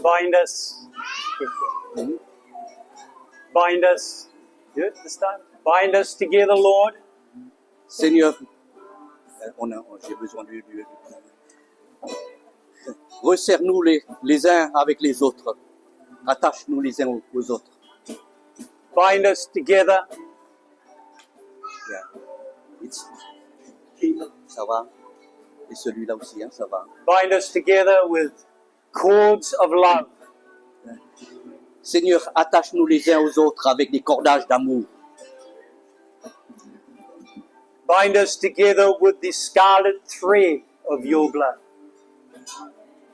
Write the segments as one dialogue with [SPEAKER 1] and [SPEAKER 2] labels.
[SPEAKER 1] bind us. Bind us. Good this time. Bind us together, Lord.
[SPEAKER 2] Seigneur, j'ai besoin du resserre-nous les uns avec les autres. Attache-nous les uns aux autres.
[SPEAKER 1] Bind us together.
[SPEAKER 2] Yeah. Ça va. Et celui-là aussi, hein, ça va.
[SPEAKER 1] Bind us together with cords of love.
[SPEAKER 2] Seigneur, attache-nous les uns aux autres avec des cordages d'amour.
[SPEAKER 1] Bind us together with the scarlet thread of your blood.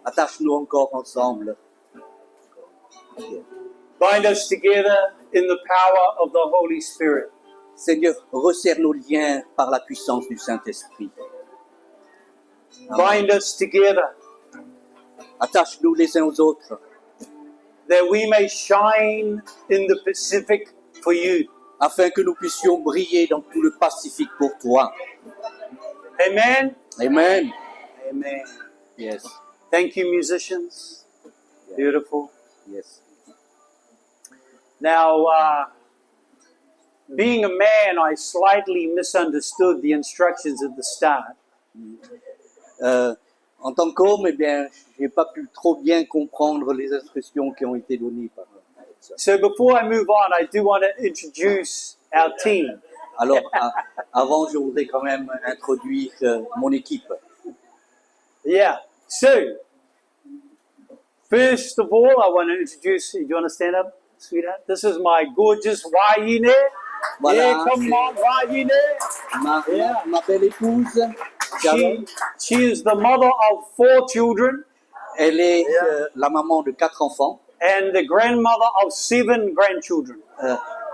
[SPEAKER 2] Attache-nous encore ensemble.
[SPEAKER 1] Bind us together in the power of the Holy Spirit.
[SPEAKER 2] Seigneur, resserre nos liens par la puissance du Saint-Esprit.
[SPEAKER 1] Bind us together
[SPEAKER 2] Attache-nous les uns aux autres,
[SPEAKER 1] that we may shine in the Pacific for you.
[SPEAKER 2] afin que nous puissions briller dans tout le Pacifique pour toi.
[SPEAKER 1] Amen.
[SPEAKER 2] Amen.
[SPEAKER 1] Amen.
[SPEAKER 2] Yes.
[SPEAKER 1] Thank you, musicians. Beautiful.
[SPEAKER 2] Yes.
[SPEAKER 1] Now, being a man, I slightly misunderstood the instructions at the start.
[SPEAKER 2] En tant qu'homme, eh bien, j'ai pas pu trop bien comprendre les instructions qui ont été données par ça.
[SPEAKER 1] So before I move on, I do want to introduce our team.
[SPEAKER 2] Alors, avant, je voudrais quand même introduire mon équipe.
[SPEAKER 1] Yeah. So, first of all, I want to introduce. Do you want to stand up, sweetheart? This is my gorgeous Wayine.
[SPEAKER 2] Voilà,
[SPEAKER 1] Yeah, come on, Wayine.
[SPEAKER 2] ma belle épouse,
[SPEAKER 1] She is the mother of 4 children
[SPEAKER 2] elle est la maman de 4 enfants
[SPEAKER 1] and the grandmother of 7 grandchildren.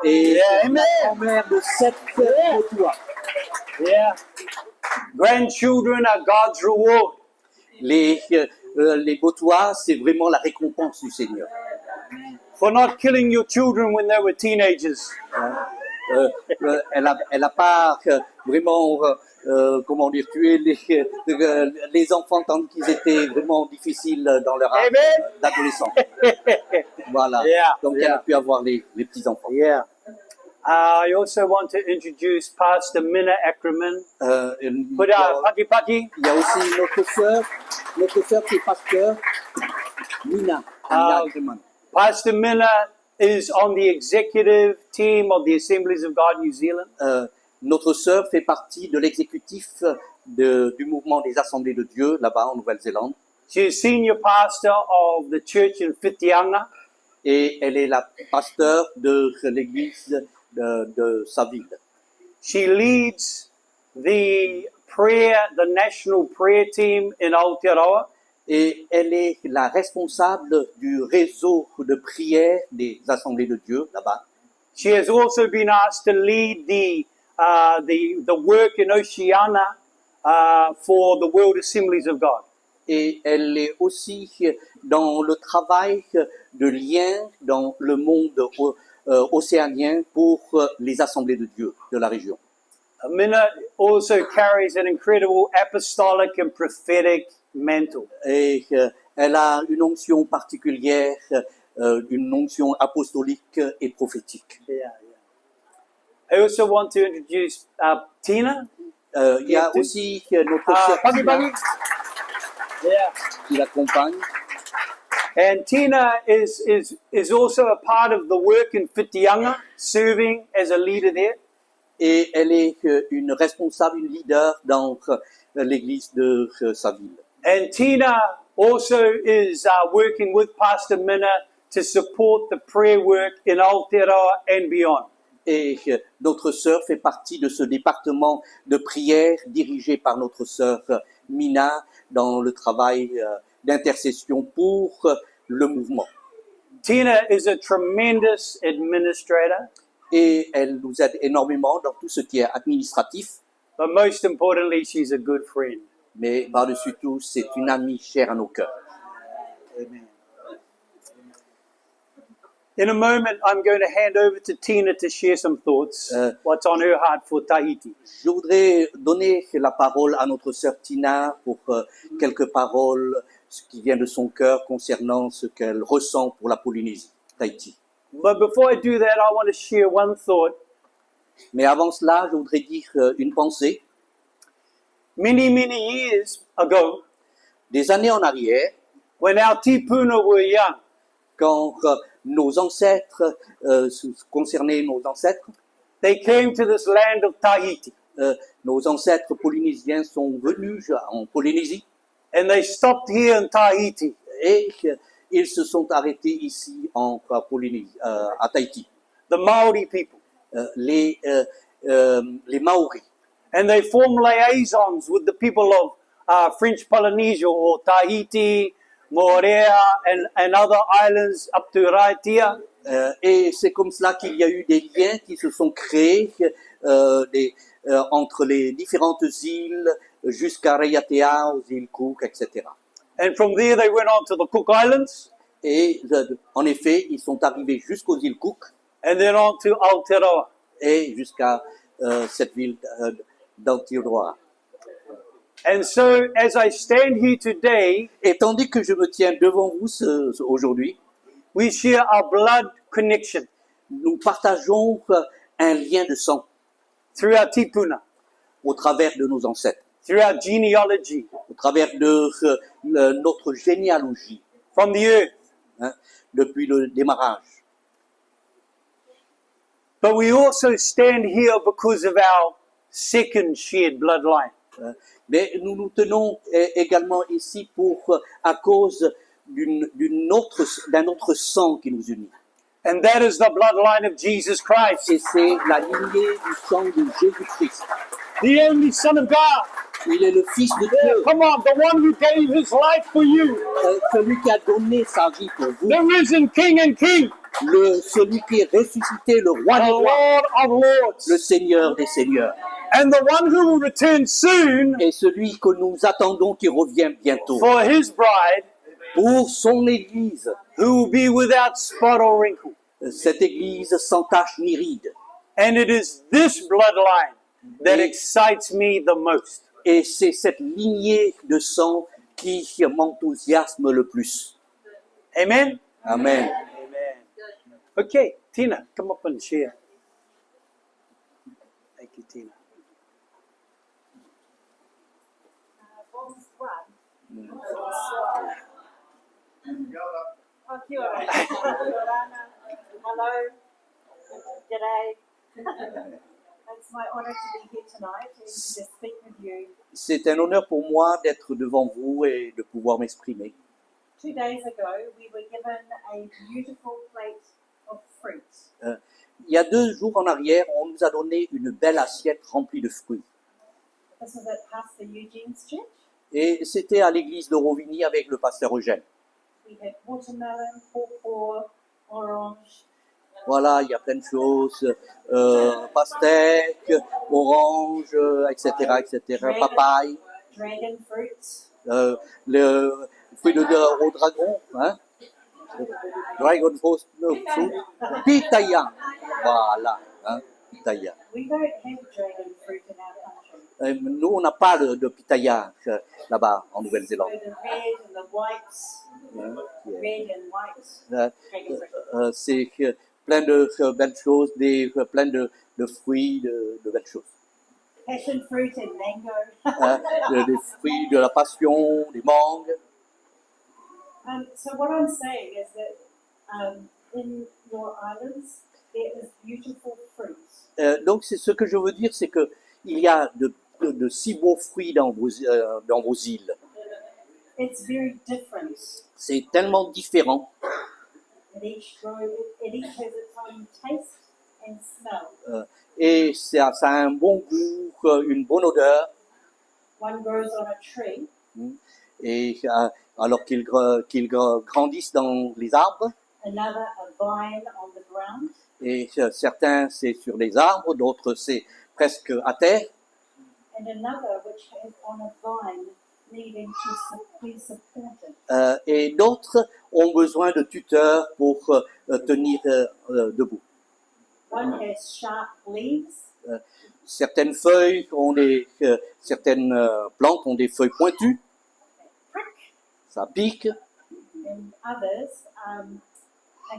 [SPEAKER 2] et
[SPEAKER 1] Yeah,
[SPEAKER 2] la
[SPEAKER 1] amen.
[SPEAKER 2] grand-mère de 7 Bautois.
[SPEAKER 1] Yeah. Grandchildren are God's reward.
[SPEAKER 2] Les Bautois, c'est vraiment la récompense du Seigneur.
[SPEAKER 1] For not killing your children when they were teenagers.
[SPEAKER 2] Elle a pas vraiment, comment dire, tué les enfants tant qu'ils étaient vraiment difficiles dans leur âge d'adolescent. Voilà.
[SPEAKER 1] Yeah,
[SPEAKER 2] Donc elle a pu avoir les petits-enfants.
[SPEAKER 1] Yeah. I also want to introduce Pastor Minna Ackerman. Put out Paki Paki.
[SPEAKER 2] Il y a aussi notre sœur qui est pasteur, Mina Ackerman.
[SPEAKER 1] Pastor Minna is on the executive team of the Assemblies of God New Zealand.
[SPEAKER 2] Notre sœur fait partie de l'exécutif du mouvement des Assemblées de Dieu là-bas en Nouvelle-Zélande.
[SPEAKER 1] She is senior pastor of the church in Whitianga.
[SPEAKER 2] Et elle est la pasteur de l'église de sa ville.
[SPEAKER 1] She leads the national prayer team in Aotearoa.
[SPEAKER 2] Et elle est la responsable du réseau de prière des Assemblées de Dieu là-bas.
[SPEAKER 1] She has also been asked to lead the work in Oceania for the World Assemblies of God.
[SPEAKER 2] Et elle est aussi dans le travail de lien dans le monde océanien pour les Assemblées de Dieu de la région.
[SPEAKER 1] Minna also carries an incredible apostolic and prophetic mantle.
[SPEAKER 2] Et elle a une onction particulière, une onction apostolique et prophétique.
[SPEAKER 1] Yeah. I also want to introduce Tina.
[SPEAKER 2] Il y a aussi notre sœur Tina qui l'accompagne.
[SPEAKER 1] And Tina is also a part of the work in Whitianga, serving as a leader there.
[SPEAKER 2] Et elle est une responsable, une leader dans l'église de sa ville.
[SPEAKER 1] And Tina also is working with Pastor Minna to support the prayer work in Aotearoa and beyond.
[SPEAKER 2] Et notre sœur fait partie de ce département de prière dirigé par notre sœur Mina dans le travail d'intercession pour le mouvement.
[SPEAKER 1] Tina is a tremendous administrator.
[SPEAKER 2] Et elle nous aide énormément dans tout ce qui est administratif.
[SPEAKER 1] But most importantly, she's a good friend.
[SPEAKER 2] Mais par-dessus tout, c'est une amie chère à nos cœurs.
[SPEAKER 1] Amen. In a moment, I'm going to hand over to Tina to share some thoughts, what's on her heart for Tahiti.
[SPEAKER 2] Je voudrais donner la parole à notre sœur Tina pour quelques paroles ce qui vient de son cœur concernant ce qu'elle ressent pour la Polynésie, Tahiti.
[SPEAKER 1] But before I do that, I want to share one thought.
[SPEAKER 2] Mais avant cela, je voudrais dire une pensée.
[SPEAKER 1] Many years ago,
[SPEAKER 2] Des années en arrière,
[SPEAKER 1] when our tipuna were young,
[SPEAKER 2] quand nos ancêtres, concernaient nos ancêtres,
[SPEAKER 1] they came to this land of Tahiti.
[SPEAKER 2] nos ancêtres polynésiens sont venus en Polynésie
[SPEAKER 1] And they stopped here in Tahiti.
[SPEAKER 2] et ils se sont arrêtés ici à Polynésie, à Tahiti.
[SPEAKER 1] The Maori people.
[SPEAKER 2] Les Maoris.
[SPEAKER 1] And they formed liaisons with the people of French Polynesia or Tahiti, Moorea, and other islands up to Raiatea.
[SPEAKER 2] Et c'est comme cela qu'il y a eu des liens qui se sont créés entre les différentes îles jusqu'à Raiatea, aux îles Cook, etc.
[SPEAKER 1] And from there they went on to the Cook Islands,
[SPEAKER 2] Et en effet, ils sont arrivés jusqu'aux îles Cook
[SPEAKER 1] and then on to Aotearoa.
[SPEAKER 2] et jusqu'à cette ville d'Aotearoa.
[SPEAKER 1] And so as I stand here today,
[SPEAKER 2] Et tandis que je me tiens devant vous aujourd'hui,
[SPEAKER 1] we share our blood connection
[SPEAKER 2] nous partageons un lien de sang
[SPEAKER 1] through our tipuna,
[SPEAKER 2] au travers de nos ancêtres,
[SPEAKER 1] through our genealogy,
[SPEAKER 2] au travers de notre généalogie,
[SPEAKER 1] from the earth.
[SPEAKER 2] hein, depuis le démarrage.
[SPEAKER 1] But we also stand here because of our second shared bloodline.
[SPEAKER 2] Mais nous nous tenons également ici à cause d'un autre sang qui nous unit.
[SPEAKER 1] And that is the bloodline of Jesus Christ,
[SPEAKER 2] Et c'est la lignée du sang de Jésus-Christ.
[SPEAKER 1] the only Son of God.
[SPEAKER 2] Il est le Fils de Dieu,
[SPEAKER 1] Come on, the one who gave his life for you,
[SPEAKER 2] celui qui a donné sa vie pour vous,
[SPEAKER 1] the risen King and King,
[SPEAKER 2] celui qui est ressuscité, le roi
[SPEAKER 1] the
[SPEAKER 2] des rois,
[SPEAKER 1] Lord of lords,
[SPEAKER 2] le Seigneur des seigneurs,
[SPEAKER 1] and the one who will return soon
[SPEAKER 2] et celui que nous attendons qui revient bientôt
[SPEAKER 1] for his bride,
[SPEAKER 2] pour son Église,
[SPEAKER 1] who will be without spot or wrinkle.
[SPEAKER 2] cette Église sans tache ni ride.
[SPEAKER 1] And it is this bloodline that excites me the most.
[SPEAKER 2] Et c'est cette lignée de sang qui m'enthousiasme le plus.
[SPEAKER 1] Amen?
[SPEAKER 2] Amen.
[SPEAKER 1] Amen. Okay, Tina, come up and share. Thank you, Tina.
[SPEAKER 3] Oh, kia ora. Hello. G'day. It's my honour to be here tonight and to just speak with you.
[SPEAKER 2] C'est un honneur pour moi d'être devant vous et de pouvoir m'exprimer.
[SPEAKER 3] 2 days ago, we were given a beautiful plate of fruit.
[SPEAKER 2] Il y a 2 jours en arrière, on nous a donné une belle assiette remplie de fruits.
[SPEAKER 3] This was at Pastor Eugene's church.
[SPEAKER 2] Et c'était à l'église de Rovigny avec le pasteur Eugène.
[SPEAKER 3] We had watermelon, pawpaw, orange,
[SPEAKER 2] Voilà, il y a plein de choses, pastèques, oranges, etc., papaye,
[SPEAKER 3] dragon fruit,
[SPEAKER 2] le fruit au dragon, hein, dragon fruit, pitaya, voilà, hein, pitaya.
[SPEAKER 3] We don't have dragon fruit in our country.
[SPEAKER 2] Nous, on n'a pas de pitaya là-bas en
[SPEAKER 3] So
[SPEAKER 2] Nouvelle-Zélande.
[SPEAKER 3] the red and the white,
[SPEAKER 2] Hein,
[SPEAKER 3] red and white
[SPEAKER 2] euh,
[SPEAKER 3] dragon fruit.
[SPEAKER 2] c'est plein de belles choses, plein de fruits, de belles choses.
[SPEAKER 3] Passion fruit and mango.
[SPEAKER 2] Hein, des fruits de la passion, des mangues.
[SPEAKER 3] So what I'm saying is that in your islands there is beautiful fruit.
[SPEAKER 2] Donc c'est ce que je veux dire, c'est que il y a de si beaux fruits dans vos îles.
[SPEAKER 3] It's very different.
[SPEAKER 2] C'est tellement différent.
[SPEAKER 3] It each has its own taste and smell.
[SPEAKER 2] Et ça a un bon goût, une bonne odeur.
[SPEAKER 3] One grows on a tree,
[SPEAKER 2] Et alors qu'ils grandissent dans les arbres.
[SPEAKER 3] another a vine on the ground,
[SPEAKER 2] Et certains c'est sur les arbres, d'autres c'est presque à terre.
[SPEAKER 3] and another which has on a vine needing to be supported.
[SPEAKER 2] Et d'autres ont besoin de tuteurs pour tenir debout.
[SPEAKER 3] One has sharp leaves,
[SPEAKER 2] Certaines feuilles certaines plantes ont des feuilles pointues,
[SPEAKER 3] prick,
[SPEAKER 2] ça pique.
[SPEAKER 3] and others are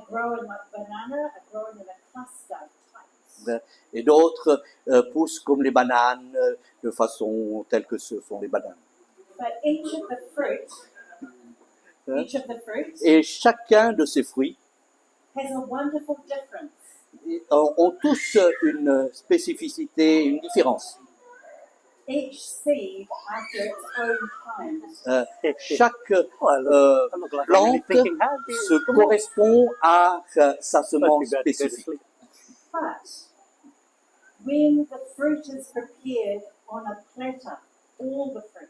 [SPEAKER 3] growing like banana, are growing in a cluster types.
[SPEAKER 2] Et d'autres poussent comme les bananes, de façon telle que se font les bananes.
[SPEAKER 3] But each of the fruit
[SPEAKER 2] Et chacun de ces fruits
[SPEAKER 3] has a wonderful difference.
[SPEAKER 2] ont tous une spécificité, une différence.
[SPEAKER 3] Each seed after its own kind.
[SPEAKER 2] Chaque
[SPEAKER 1] Well, I look like I'm really
[SPEAKER 2] plante
[SPEAKER 1] thinking, how do
[SPEAKER 2] se
[SPEAKER 1] you, come on.
[SPEAKER 2] correspond à sa semence
[SPEAKER 1] Must be bad to go to
[SPEAKER 2] spécifique.
[SPEAKER 1] sleep.
[SPEAKER 3] But when the fruit is prepared on a platter, all the fruit,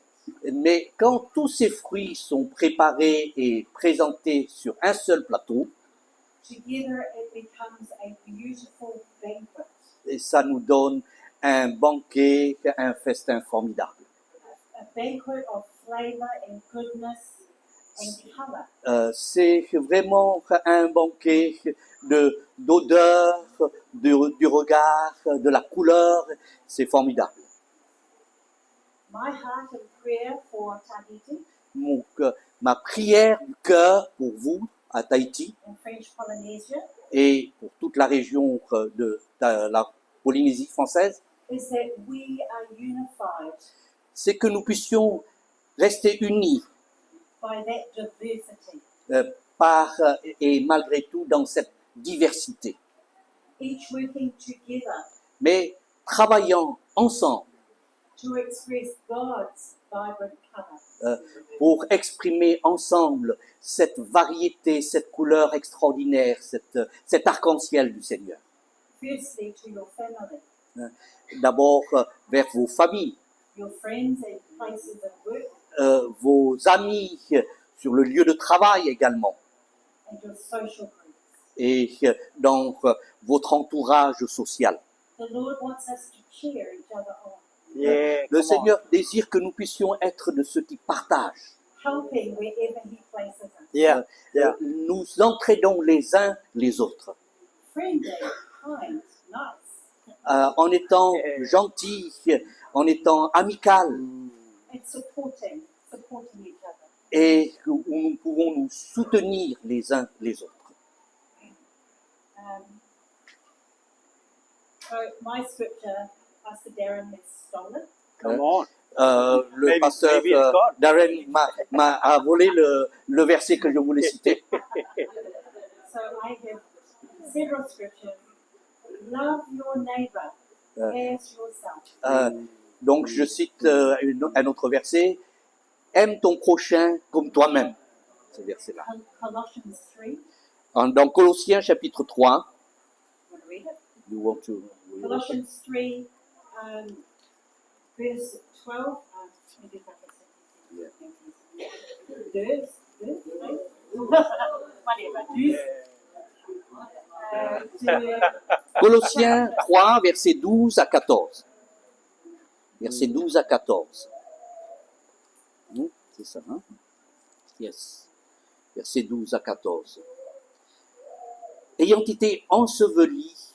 [SPEAKER 2] Mais quand tous ces fruits sont préparés et présentés sur un seul plateau,
[SPEAKER 3] together it becomes a beautiful banquet.
[SPEAKER 2] et ça nous donne un banquet, un festin formidable.
[SPEAKER 3] A banquet of flavor and goodness and color.
[SPEAKER 2] C'est vraiment un banquet d'odeur, du regard, de la couleur. C'est formidable.
[SPEAKER 3] My heart and prayer for Tahiti
[SPEAKER 2] Ma prière du cœur pour vous à Tahiti
[SPEAKER 3] and French Polynesia
[SPEAKER 2] et pour toute la région de la Polynésie française,
[SPEAKER 3] is that we are unified
[SPEAKER 2] c'est que nous puissions rester unis
[SPEAKER 3] by that diversity,
[SPEAKER 2] et malgré tout dans cette diversité,
[SPEAKER 3] each working together
[SPEAKER 2] mais travaillant ensemble
[SPEAKER 3] to express God's vibrant color.
[SPEAKER 2] pour exprimer ensemble cette variété, cette couleur extraordinaire, cet arc-en-ciel du Seigneur.
[SPEAKER 3] Firstly, to your family,
[SPEAKER 2] D'abord vers vos familles,
[SPEAKER 3] your friends and places of work,
[SPEAKER 2] vos amis sur le lieu de travail également,
[SPEAKER 3] and your social groups.
[SPEAKER 2] et dans votre entourage social.
[SPEAKER 3] The Lord wants us to cheer each other on,
[SPEAKER 1] Yeah,
[SPEAKER 2] Le
[SPEAKER 1] come
[SPEAKER 2] Seigneur désire que nous puissions être de ceux qui partagent.
[SPEAKER 3] helping wherever He places us.
[SPEAKER 1] on. Yeah, yeah.
[SPEAKER 2] Nous entraînons les uns les autres,
[SPEAKER 3] Friendly, kind, nice,
[SPEAKER 2] en étant gentils, en étant amical,
[SPEAKER 3] and supporting each other.
[SPEAKER 2] et où nous pouvons nous soutenir les uns les autres.
[SPEAKER 3] So my scripture, Pastor Darren has stolen.
[SPEAKER 1] Come on.
[SPEAKER 2] Le
[SPEAKER 1] Maybe-
[SPEAKER 2] pasteur
[SPEAKER 1] maybe it's God.
[SPEAKER 2] Darren a volé le verset que je voulais citer.
[SPEAKER 3] So I have several scriptures. Love your neighbor as yourself.
[SPEAKER 2] Donc je cite un autre verset. Aime ton prochain comme toi-même. Ce verset-là.
[SPEAKER 3] Colossians 3.
[SPEAKER 2] Dans Colossiens chapitre 3.
[SPEAKER 3] Want to read it?
[SPEAKER 2] You want to-
[SPEAKER 3] Colossians 3, verse 12. Maybe if I can say it. Whatever.
[SPEAKER 2] Colossiens 3, versets 12 à 14. Versets 12 à 14. C'est ça, hein? Yes. Versets 12 à 14. Ayant été ensevelis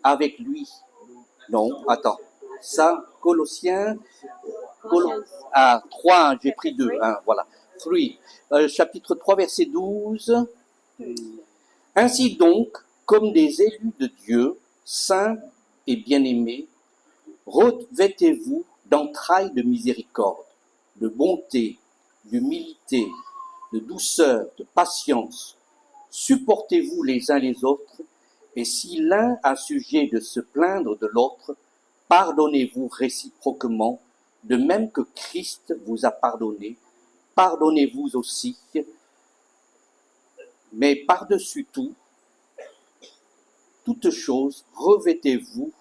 [SPEAKER 2] avec lui. Non, attends. Ça, Colossiens. 3, j'ai pris 2. Hein, voilà. 3. Chapitre 3, verset 12. Ainsi donc, comme des élus de Dieu, saints et bien-aimés, revêtez-vous d'entrailles de miséricorde, de bonté, d'humilité, de douceur, de patience. Supportez-vous les uns les autres, et si l'un a sujet de se plaindre de l'autre, pardonnez-vous réciproquement, de même que Christ vous a pardonné, pardonnez-vous aussi. Mais par-dessus tout, toute chose, revêtez-vous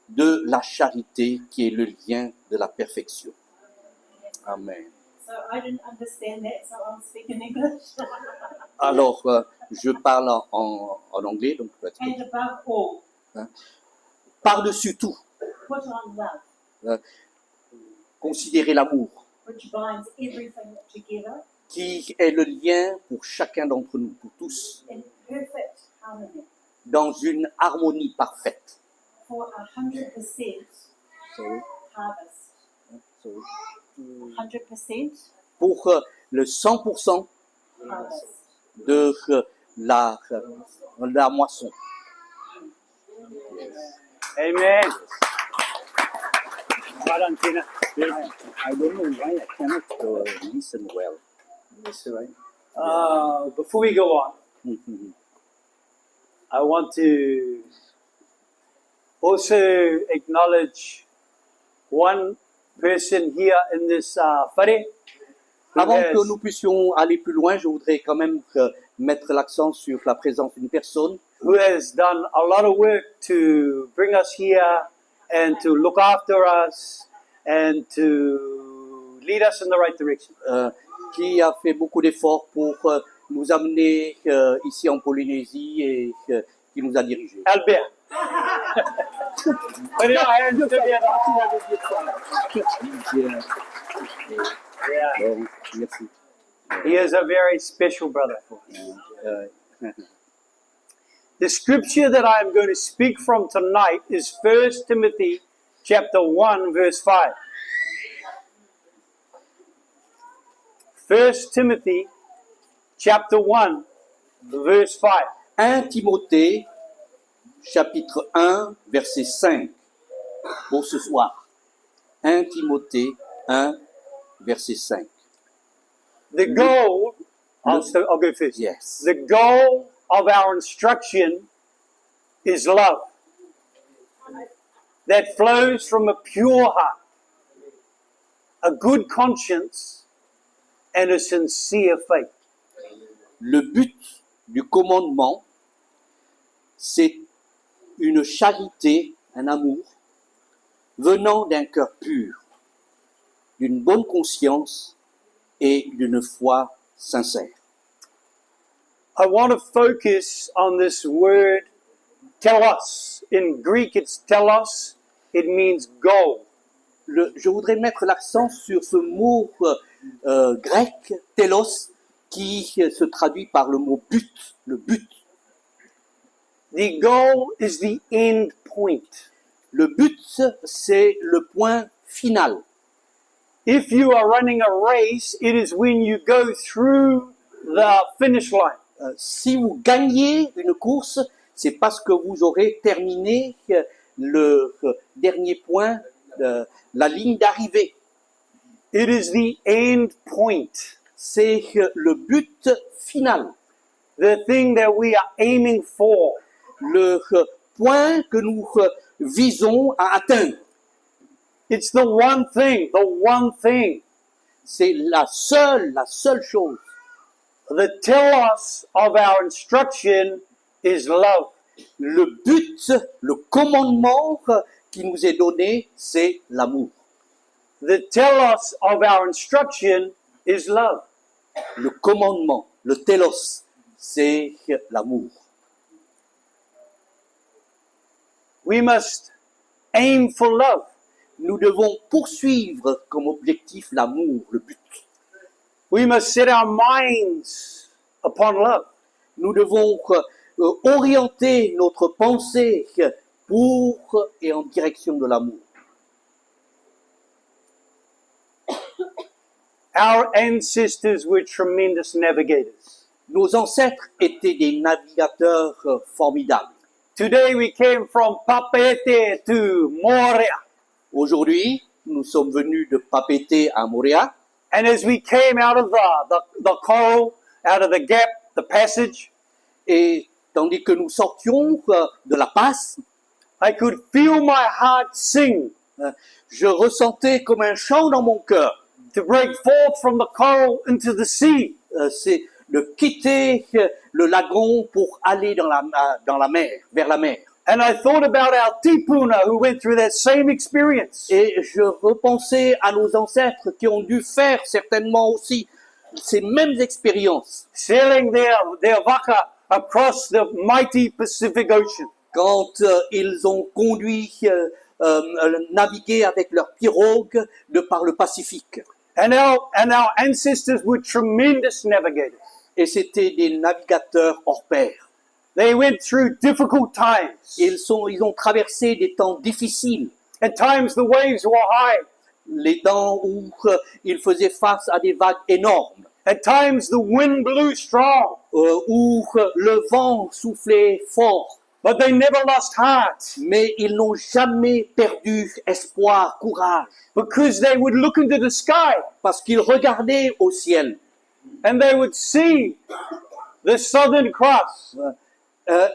[SPEAKER 2] de la charité qui est le lien de la perfection. Amen.
[SPEAKER 3] So I didn't understand that, so I'm speaking English.
[SPEAKER 2] Alors, je parle en anglais, donc peut-être.
[SPEAKER 3] And above all,
[SPEAKER 2] Par-dessus tout,
[SPEAKER 3] put on love,
[SPEAKER 2] considérez l'amour,
[SPEAKER 3] which binds everything together
[SPEAKER 2] qui est le lien pour chacun d'entre nous, pour tous,
[SPEAKER 3] in perfect harmony
[SPEAKER 2] dans une harmonie parfaite.
[SPEAKER 3] for 100%
[SPEAKER 2] Sorry.
[SPEAKER 3] harvest.
[SPEAKER 2] Sorry.
[SPEAKER 3] 100%
[SPEAKER 2] pour le 100%
[SPEAKER 3] harvest.
[SPEAKER 2] de la moisson.
[SPEAKER 1] Amen. Well done, Tina.
[SPEAKER 2] I don't know why I cannot listen well.
[SPEAKER 1] That's all right. Before we go on, I want to also acknowledge one person here in this whare who
[SPEAKER 2] Avant
[SPEAKER 1] has-
[SPEAKER 2] que nous puissions aller plus loin, je voudrais quand même mettre l'accent sur la présence d'une personne
[SPEAKER 1] who has done a lot of work to bring us here and to look after us and to lead us in the right direction.
[SPEAKER 2] qui a fait beaucoup d'efforts pour nous amener ici en Polynésie et qui nous a dirigés.
[SPEAKER 1] Albert. Put your hands together. Yeah.
[SPEAKER 2] Bon, merci.
[SPEAKER 1] He is a very special brother. The scripture that I am going to speak from tonight is 1 Timothy chapter 1 verse 5. 1 Timothy chapter 1 verse 5.
[SPEAKER 2] 1 Timothée, chapitre 1, verset 5, pour ce soir. 1 Timothée 1, verset 5.
[SPEAKER 1] The goal, I'll go first.
[SPEAKER 2] Yes.
[SPEAKER 1] The goal of our instruction is love that flows from a pure heart, a good conscience, and a sincere faith.
[SPEAKER 2] Le but du commandement, c'est une charité, un amour, venant d'un cœur pur, d'une bonne conscience et d'une foi sincère.
[SPEAKER 1] I want to focus on this word telos. In Greek, it's telos. It means goal.
[SPEAKER 2] Je voudrais mettre l'accent sur ce mot grec, telos, qui se traduit par le mot but, le but.
[SPEAKER 1] The goal is the end point.
[SPEAKER 2] Le but, c'est le point final.
[SPEAKER 1] If you are running a race, it is when you go through the finish line.
[SPEAKER 2] Si vous gagnez une course, c'est parce que vous aurez terminé le dernier point, la ligne d'arrivée.
[SPEAKER 1] It is the end point.
[SPEAKER 2] C'est le but final,
[SPEAKER 1] The thing that we are aiming for.
[SPEAKER 2] le point que nous visons à atteindre.
[SPEAKER 1] It's the one thing, the one thing.
[SPEAKER 2] C'est la seule chose.
[SPEAKER 1] The telos of our instruction is love.
[SPEAKER 2] Le but, le commandement qui nous est donné, c'est l'amour.
[SPEAKER 1] The telos of our instruction is love.
[SPEAKER 2] Le commandement, le telos, c'est l'amour.
[SPEAKER 1] We must aim for love.
[SPEAKER 2] Nous devons poursuivre comme objectif l'amour, le but.
[SPEAKER 1] We must set our minds upon love.
[SPEAKER 2] Nous devons orienter notre pensée pour et en direction de l'amour.
[SPEAKER 1] Our ancestors were tremendous navigators.
[SPEAKER 2] Nos ancêtres étaient des navigateurs formidables.
[SPEAKER 1] Today we came from Papeete to Moria.
[SPEAKER 2] Aujourd'hui, nous sommes venus de Papeete à Moorea.
[SPEAKER 1] And as we came out of the coral, out of the gap, the passage,
[SPEAKER 2] Et tandis que nous sortions de la passe,
[SPEAKER 1] I could feel my heart sing
[SPEAKER 2] je ressentais comme un chant dans mon cœur.
[SPEAKER 1] to break forth from the coral into the sea.
[SPEAKER 2] C'est de quitter le lagon pour aller dans la mer, vers la mer.
[SPEAKER 1] And I thought about our tipuna who went through that same experience.
[SPEAKER 2] Et je repensais à nos ancêtres qui ont dû faire certainement aussi ces mêmes expériences.
[SPEAKER 1] Sailing their waka across the mighty Pacific Ocean.
[SPEAKER 2] Quand ils ont conduit, navigué avec leur pirogue de par le Pacifique.
[SPEAKER 1] And our ancestors were tremendous navigators.
[SPEAKER 2] Et c'était des navigateurs hors pair.
[SPEAKER 1] They went through difficult times.
[SPEAKER 2] Ils ont traversé des temps difficiles.
[SPEAKER 1] At times the waves were high.
[SPEAKER 2] les temps où ils faisaient face à des vagues énormes,
[SPEAKER 1] At times the wind blew strong,
[SPEAKER 2] où le vent soufflait fort,
[SPEAKER 1] but they never lost heart
[SPEAKER 2] mais ils n'ont jamais perdu espoir, courage,
[SPEAKER 1] because they would look into the sky
[SPEAKER 2] parce qu'ils regardaient au ciel
[SPEAKER 1] and they would see the Southern Cross.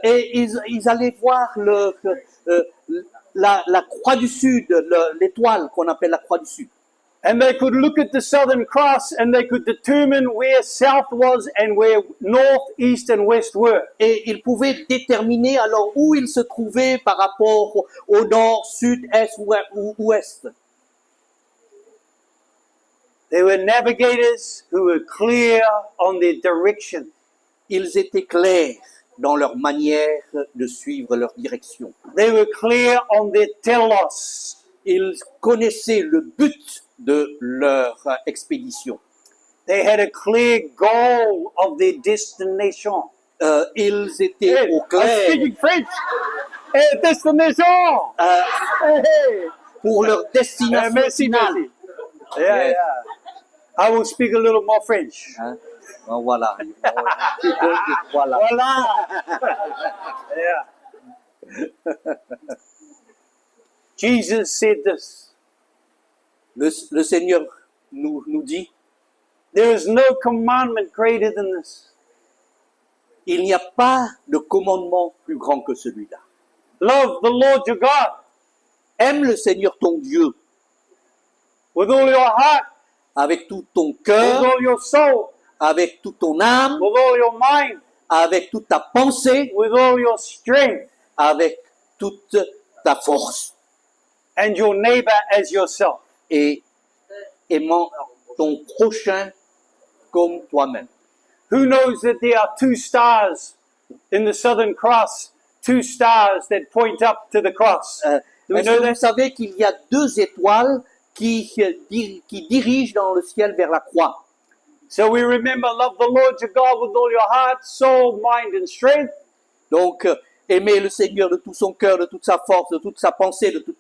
[SPEAKER 2] et ils allaient voir la croix du Sud, l'étoile qu'on appelle la croix du Sud.
[SPEAKER 1] And they could look at the Southern Cross and they could determine where south was and where north, east, and west were.
[SPEAKER 2] Et ils pouvaient déterminer alors où ils se trouvaient par rapport au nord, sud, est ou ouest.
[SPEAKER 1] They were navigators who were clear on their direction.
[SPEAKER 2] Ils étaient clairs dans leur manière de suivre leur direction.
[SPEAKER 1] They were clear on their telos.
[SPEAKER 2] Ils connaissaient le but de leur expédition.
[SPEAKER 1] They had a clear goal of their destination.
[SPEAKER 2] Ils étaient
[SPEAKER 1] Hey,
[SPEAKER 2] au
[SPEAKER 1] I'm
[SPEAKER 2] clair
[SPEAKER 1] speaking French. Hey, destination. Hey,
[SPEAKER 2] pour leur destination
[SPEAKER 1] merci,
[SPEAKER 2] finale.
[SPEAKER 1] merci. Yeah,
[SPEAKER 2] Yes.
[SPEAKER 1] yeah. I will speak a little more French.
[SPEAKER 2] Hein? Bon, voilà. Voilà.
[SPEAKER 1] Voila. Yeah. Jesus said this.
[SPEAKER 2] Le Seigneur nous dit,
[SPEAKER 1] There is no commandment greater than this.
[SPEAKER 2] il n'y a pas de commandement plus grand que celui-là.
[SPEAKER 1] Love the Lord your God
[SPEAKER 2] Aime le Seigneur ton Dieu
[SPEAKER 1] with all your heart,
[SPEAKER 2] avec tout ton
[SPEAKER 1] with
[SPEAKER 2] cœur,
[SPEAKER 1] all your soul,
[SPEAKER 2] avec toute ton âme,
[SPEAKER 1] with all your mind,
[SPEAKER 2] avec toute ta pensée,
[SPEAKER 1] with all your strength,
[SPEAKER 2] avec toute ta force.
[SPEAKER 1] and your neighbor as yourself.
[SPEAKER 2] Et aimant ton prochain comme toi-même.
[SPEAKER 1] Who knows that there are two stars in the Southern Cross, two stars that point up to the cross? Do we
[SPEAKER 2] Est-ce
[SPEAKER 1] know
[SPEAKER 2] que vous
[SPEAKER 1] that?
[SPEAKER 2] savez qu'il y a deux étoiles qui dirigent dans le ciel vers la croix?
[SPEAKER 1] So we remember, love the Lord your God with all your heart, soul, mind, and strength.
[SPEAKER 2] Donc, aimer le Seigneur de tout son cœur, de toute sa force, de toute sa pensée, de tout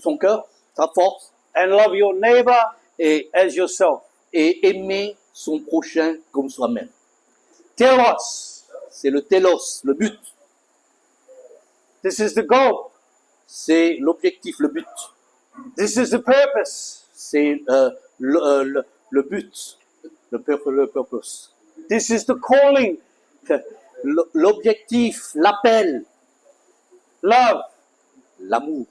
[SPEAKER 2] son cœur, sa force,
[SPEAKER 1] And love your neighbor
[SPEAKER 2] et
[SPEAKER 1] as yourself.
[SPEAKER 2] aimer son prochain comme soi-même.
[SPEAKER 1] Telos.
[SPEAKER 2] C'est le télos, le but.
[SPEAKER 1] This is the goal.
[SPEAKER 2] C'est l'objectif, le but.
[SPEAKER 1] This is the purpose.
[SPEAKER 2] C'est le but, le purpose.
[SPEAKER 1] This is the calling.
[SPEAKER 2] L'objectif, l'appel,
[SPEAKER 1] Love
[SPEAKER 2] l'amour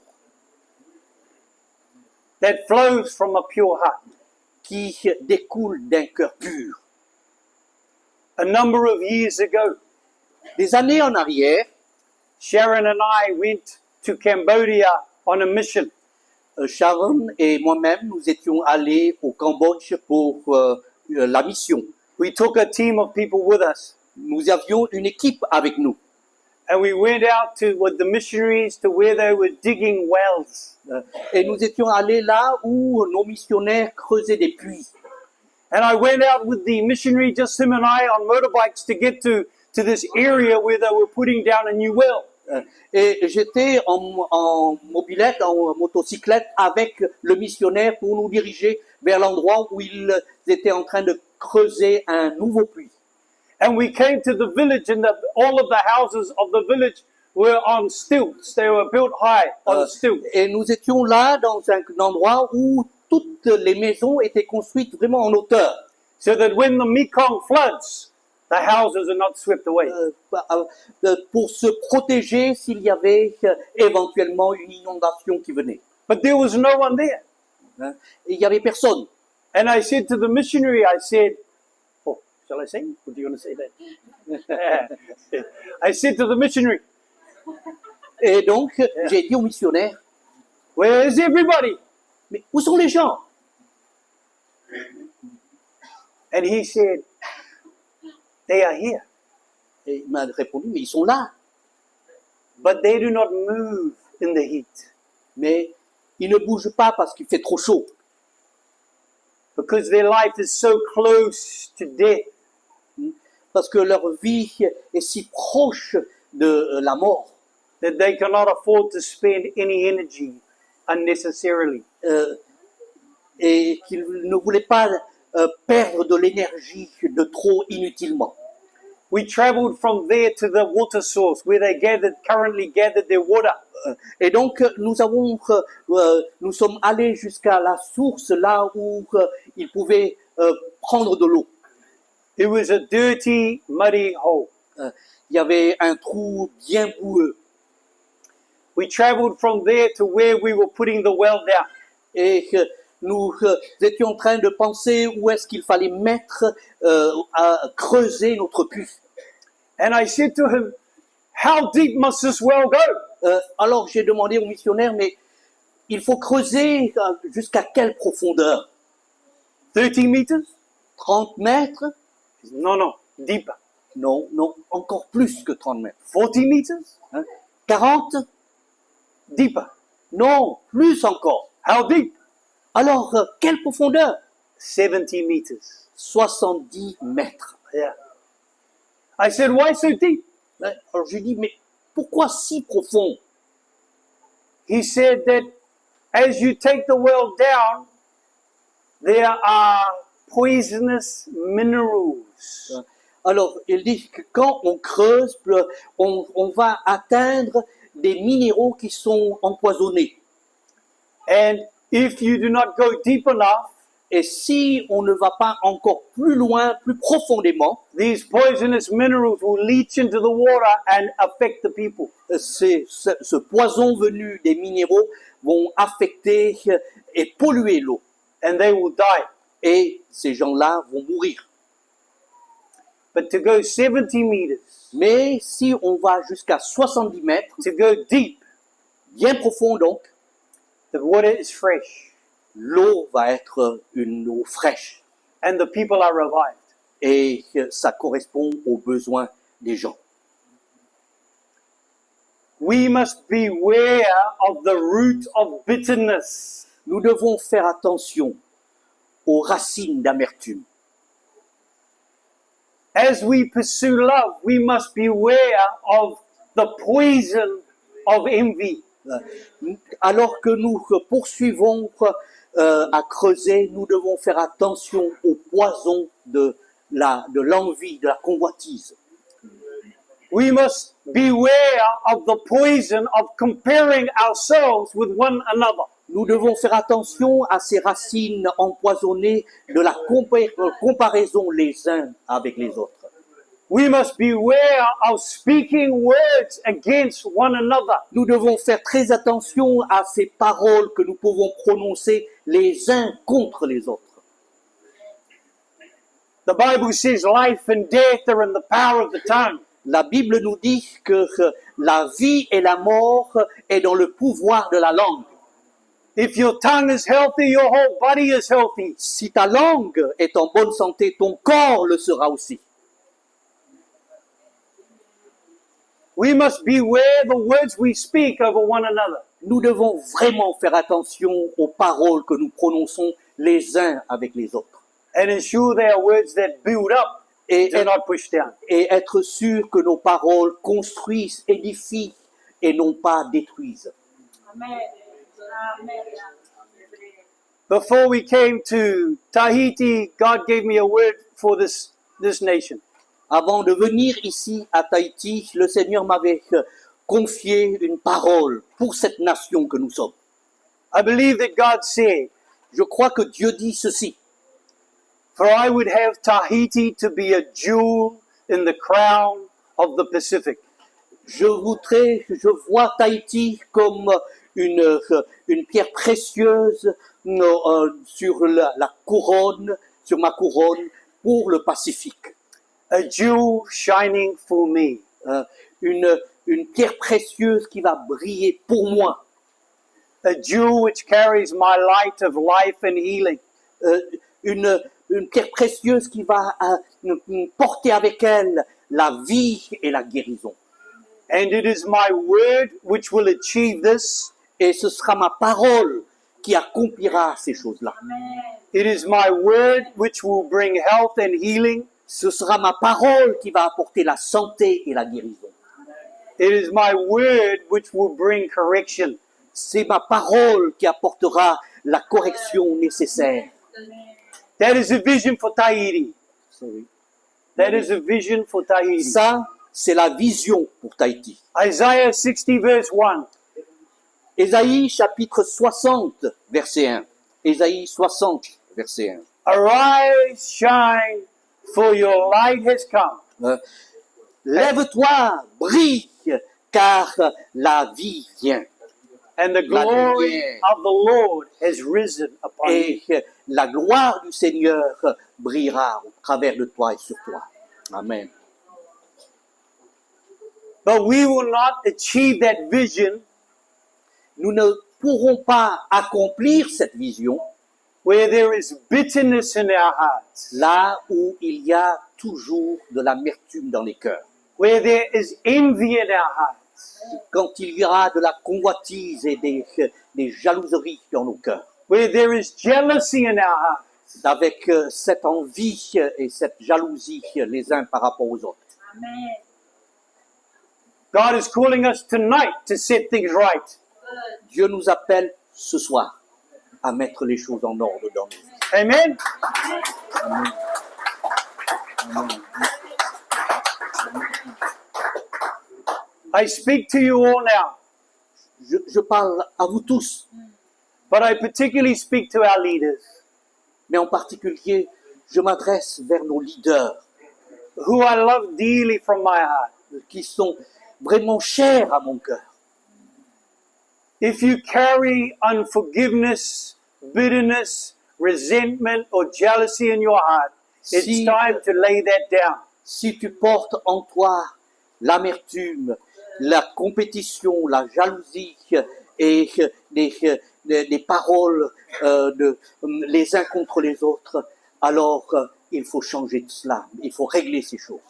[SPEAKER 1] that flows from a pure heart.
[SPEAKER 2] qui découle d'un cœur pur.
[SPEAKER 1] A number of years ago,
[SPEAKER 2] Des années en arrière,
[SPEAKER 1] Sharon and I went to Cambodia on a mission.
[SPEAKER 2] Sharon et moi-même, nous étions allés au Cambodge pour la mission.
[SPEAKER 1] We took a team of people with us.
[SPEAKER 2] Nous avions une équipe avec nous.
[SPEAKER 1] And we went out with the missionaries to where they were digging wells.
[SPEAKER 2] Et nous étions allés là où nos missionnaires creusaient des puits.
[SPEAKER 1] And I went out with the missionary, just him and I, on motorbikes to get to this area where they were putting down a new well.
[SPEAKER 2] Et j'étais en mobilette, en motocyclette avec le missionnaire pour nous diriger vers l'endroit où ils étaient en train de creuser un nouveau puits.
[SPEAKER 1] And we came to the village, and all of the houses of the village were on stilts. They were built high on stilts.
[SPEAKER 2] Et nous étions là dans un endroit où toutes les maisons étaient construites vraiment en hauteur.
[SPEAKER 1] So that when the Mekong floods, the houses are not swept away.
[SPEAKER 2] Pour se protéger s'il y avait éventuellement une inondation qui venait.
[SPEAKER 1] But there was no one there.
[SPEAKER 2] Hein. Et il n'y avait personne.
[SPEAKER 1] And I said to the missionary, I said, oh, shall I say? Or do you want to say that? I said to the missionary,
[SPEAKER 2] Et donc, j'ai dit au missionnaire,
[SPEAKER 1] where is everybody?
[SPEAKER 2] mais où sont les gens?
[SPEAKER 1] And he said, they are here,
[SPEAKER 2] Et il m'a répondu, mais ils sont là.
[SPEAKER 1] but they do not move in the heat
[SPEAKER 2] Mais ils ne bougent pas parce qu'il fait trop chaud.
[SPEAKER 1] because their life is so close to death.
[SPEAKER 2] Parce que leur vie est si proche de la mort
[SPEAKER 1] That they cannot afford to spend any energy unnecessarily.
[SPEAKER 2] Et qu'il ne voulait pas perdre de l'énergie de trop inutilement.
[SPEAKER 1] We traveled from there to the water source where they currently gathered their water.
[SPEAKER 2] Et donc nous sommes allés jusqu'à la source là où ils pouvaient prendre de l'eau.
[SPEAKER 1] It was a dirty, muddy hole.
[SPEAKER 2] Il y avait un trou bien boueux.
[SPEAKER 1] We traveled from there to where we were putting the well down.
[SPEAKER 2] Et nous étions en train de penser où est-ce qu'il fallait à creuser notre puits.
[SPEAKER 1] And I said to him, how deep must this well go?
[SPEAKER 2] Alors j'ai demandé au missionnaire, mais il faut creuser jusqu'à quelle profondeur?
[SPEAKER 1] 30 meters?
[SPEAKER 2] 30 mètres?
[SPEAKER 1] No, deeper.
[SPEAKER 2] Non, encore plus que 30 mètres.
[SPEAKER 1] 40 meters?
[SPEAKER 2] 40?
[SPEAKER 1] Deeper.
[SPEAKER 2] Non, plus encore.
[SPEAKER 1] How deep?
[SPEAKER 2] Alors, quelle profondeur?
[SPEAKER 1] 70 meters.
[SPEAKER 2] 70 mètres.
[SPEAKER 1] Yeah. I said, why so deep?
[SPEAKER 2] Alors j'ai dit, mais pourquoi si profond?
[SPEAKER 1] He said that as you take the well down, there are poisonous minerals.
[SPEAKER 2] Alors, il dit que quand on creuse, on va atteindre des minéraux qui sont empoisonnés.
[SPEAKER 1] And if you do not go deep enough,
[SPEAKER 2] Et si on ne va pas encore plus loin, plus profondément,
[SPEAKER 1] these poisonous minerals will leach into the water and affect the people.
[SPEAKER 2] ce poison venu des minéraux vont affecter et polluer l'eau.
[SPEAKER 1] And they will die.
[SPEAKER 2] Et ces gens-là vont mourir.
[SPEAKER 1] But to go 70 meters,
[SPEAKER 2] Mais si on va jusqu'à 70 mètres,
[SPEAKER 1] to go deep,
[SPEAKER 2] bien profond donc,
[SPEAKER 1] the water is fresh
[SPEAKER 2] l'eau va être une eau fraîche.
[SPEAKER 1] and the people are revived.
[SPEAKER 2] Et ça correspond aux besoins des gens.
[SPEAKER 1] We must beware of the root of bitterness.
[SPEAKER 2] Nous devons faire attention aux racines d'amertume.
[SPEAKER 1] As we pursue love, we must beware of the poison of envy.
[SPEAKER 2] Alors que nous poursuivons à creuser, nous devons faire attention au poison de l'envie, de la convoitise.
[SPEAKER 1] We must beware of the poison of comparing ourselves with one another.
[SPEAKER 2] Nous devons faire attention à ces racines empoisonnées de la comparaison les uns avec les autres.
[SPEAKER 1] We must beware of speaking words against one another.
[SPEAKER 2] Nous devons faire très attention à ces paroles que nous pouvons prononcer les uns contre les autres.
[SPEAKER 1] The Bible says life and death are in the power of the tongue.
[SPEAKER 2] La Bible nous dit que la vie et la mort est dans le pouvoir de la langue.
[SPEAKER 1] If your tongue is healthy, your whole body is healthy.
[SPEAKER 2] Si ta langue est en bonne santé, ton corps le sera aussi.
[SPEAKER 1] We must beware the words we speak over one another.
[SPEAKER 2] Nous devons vraiment faire attention aux paroles que nous prononçons les uns avec les autres.
[SPEAKER 1] And ensure they are words that build up
[SPEAKER 2] Et,
[SPEAKER 1] and not push down.
[SPEAKER 2] et être sûr que nos paroles construisent, édifient et non pas détruisent.
[SPEAKER 3] Amen. Amen.
[SPEAKER 1] Before we came to Tahiti, God gave me a word for this nation.
[SPEAKER 2] Avant de venir ici à Tahiti, le Seigneur m'avait confié une parole pour cette nation que nous sommes.
[SPEAKER 1] I believe that God said,
[SPEAKER 2] Je crois que Dieu dit ceci.
[SPEAKER 1] for I would have Tahiti to be a jewel in the crown of the Pacific.
[SPEAKER 2] Je vois Tahiti comme une pierre précieuse sur la couronne, sur ma couronne pour le Pacifique.
[SPEAKER 1] A jewel shining for me.
[SPEAKER 2] Une pierre précieuse qui va briller pour moi.
[SPEAKER 1] A jewel which carries my light of life and healing.
[SPEAKER 2] Une pierre précieuse qui va porter avec elle la vie et la guérison.
[SPEAKER 1] And it is my word which will achieve this.
[SPEAKER 2] Et ce sera ma parole qui accomplira ces choses-là.
[SPEAKER 1] It is my word which will bring health and healing.
[SPEAKER 2] Ce sera ma parole qui va apporter la santé et la guérison.
[SPEAKER 1] It is my word which will bring correction.
[SPEAKER 2] c'est ma parole qui apportera la correction nécessaire.
[SPEAKER 1] That is a vision for Tahiti.
[SPEAKER 2] Sorry.
[SPEAKER 1] That is a vision for Tahiti.
[SPEAKER 2] Ça, c'est la vision pour Tahiti.
[SPEAKER 1] Isaiah 60 verse 1.
[SPEAKER 2] Ésaïe chapitre 60, verset 1. Ésaïe 60, verset 1.
[SPEAKER 1] Arise, shine, for your light has come.
[SPEAKER 2] Lève-toi, brille, car la vie vient.
[SPEAKER 1] And the
[SPEAKER 2] La
[SPEAKER 1] glory
[SPEAKER 2] lumière.
[SPEAKER 1] of the Lord has risen upon you.
[SPEAKER 2] Et la gloire du Seigneur brillera au travers de toi et sur toi. Amen.
[SPEAKER 1] But we will not achieve that vision
[SPEAKER 2] Nous ne pourrons pas accomplir cette vision
[SPEAKER 1] where there is bitterness in our hearts,
[SPEAKER 2] là où il y a toujours de l'amertume dans les cœurs.
[SPEAKER 1] where there is envy in our hearts,
[SPEAKER 2] Quand il y aura de la convoitise et des jalouseries dans nos cœurs.
[SPEAKER 1] where there is jealousy in our hearts,
[SPEAKER 2] Avec cette envie et cette jalousie les uns par rapport aux autres.
[SPEAKER 3] Amen.
[SPEAKER 1] God is calling us tonight to set things right.
[SPEAKER 2] Dieu nous appelle ce soir à mettre les choses en ordre dans nos vies.
[SPEAKER 1] Amen. I speak to you all now,
[SPEAKER 2] Je parle à vous tous,
[SPEAKER 1] but I particularly speak to our leaders
[SPEAKER 2] mais en particulier, je m'adresse vers nos leaders
[SPEAKER 1] who I love dearly from my heart.
[SPEAKER 2] qui sont vraiment chers à mon cœur.
[SPEAKER 1] If you carry unforgiveness, bitterness, resentment, or jealousy in your heart, it's
[SPEAKER 2] Si-
[SPEAKER 1] time to lay that down.
[SPEAKER 2] Si tu portes en toi l'amertume, la compétition, la jalousie et des paroles les uns contre les autres, alors il faut changer de cela. Il faut régler ces choses.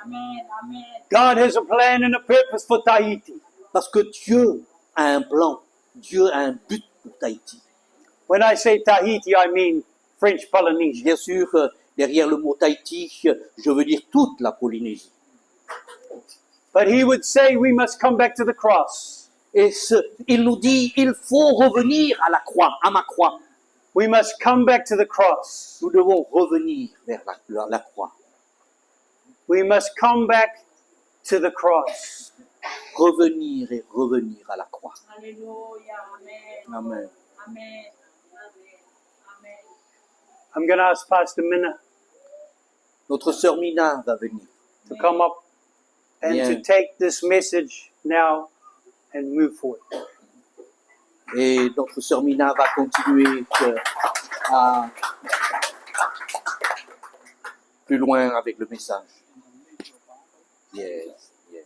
[SPEAKER 3] Amen. Amen.
[SPEAKER 1] God has a plan and a purpose for Tahiti.
[SPEAKER 2] Parce que Dieu a un plan, Dieu a un but pour Tahiti.
[SPEAKER 1] When I say Tahiti, I mean French Polynesia.
[SPEAKER 2] Bien sûr, derrière le mot Tahiti, je veux dire toute la Polynésie.
[SPEAKER 1] But he would say we must come back to the cross.
[SPEAKER 2] Et il nous dit, il faut revenir à la croix, à ma croix.
[SPEAKER 1] We must come back to the cross.
[SPEAKER 2] Nous devons revenir vers la croix.
[SPEAKER 1] We must come back to the cross.
[SPEAKER 2] Revenir et revenir à la croix.
[SPEAKER 3] Hallelujah. Amen.
[SPEAKER 2] Amen.
[SPEAKER 3] Amen. Amen.
[SPEAKER 1] I'm going to ask Pastor Minna
[SPEAKER 2] Notre sœur Mina va venir.
[SPEAKER 1] to come up and
[SPEAKER 2] Yeah.
[SPEAKER 1] to take this message now and move forward.
[SPEAKER 2] Et notre sœur Mina va continuer à plus loin avec le message. Yes, yes.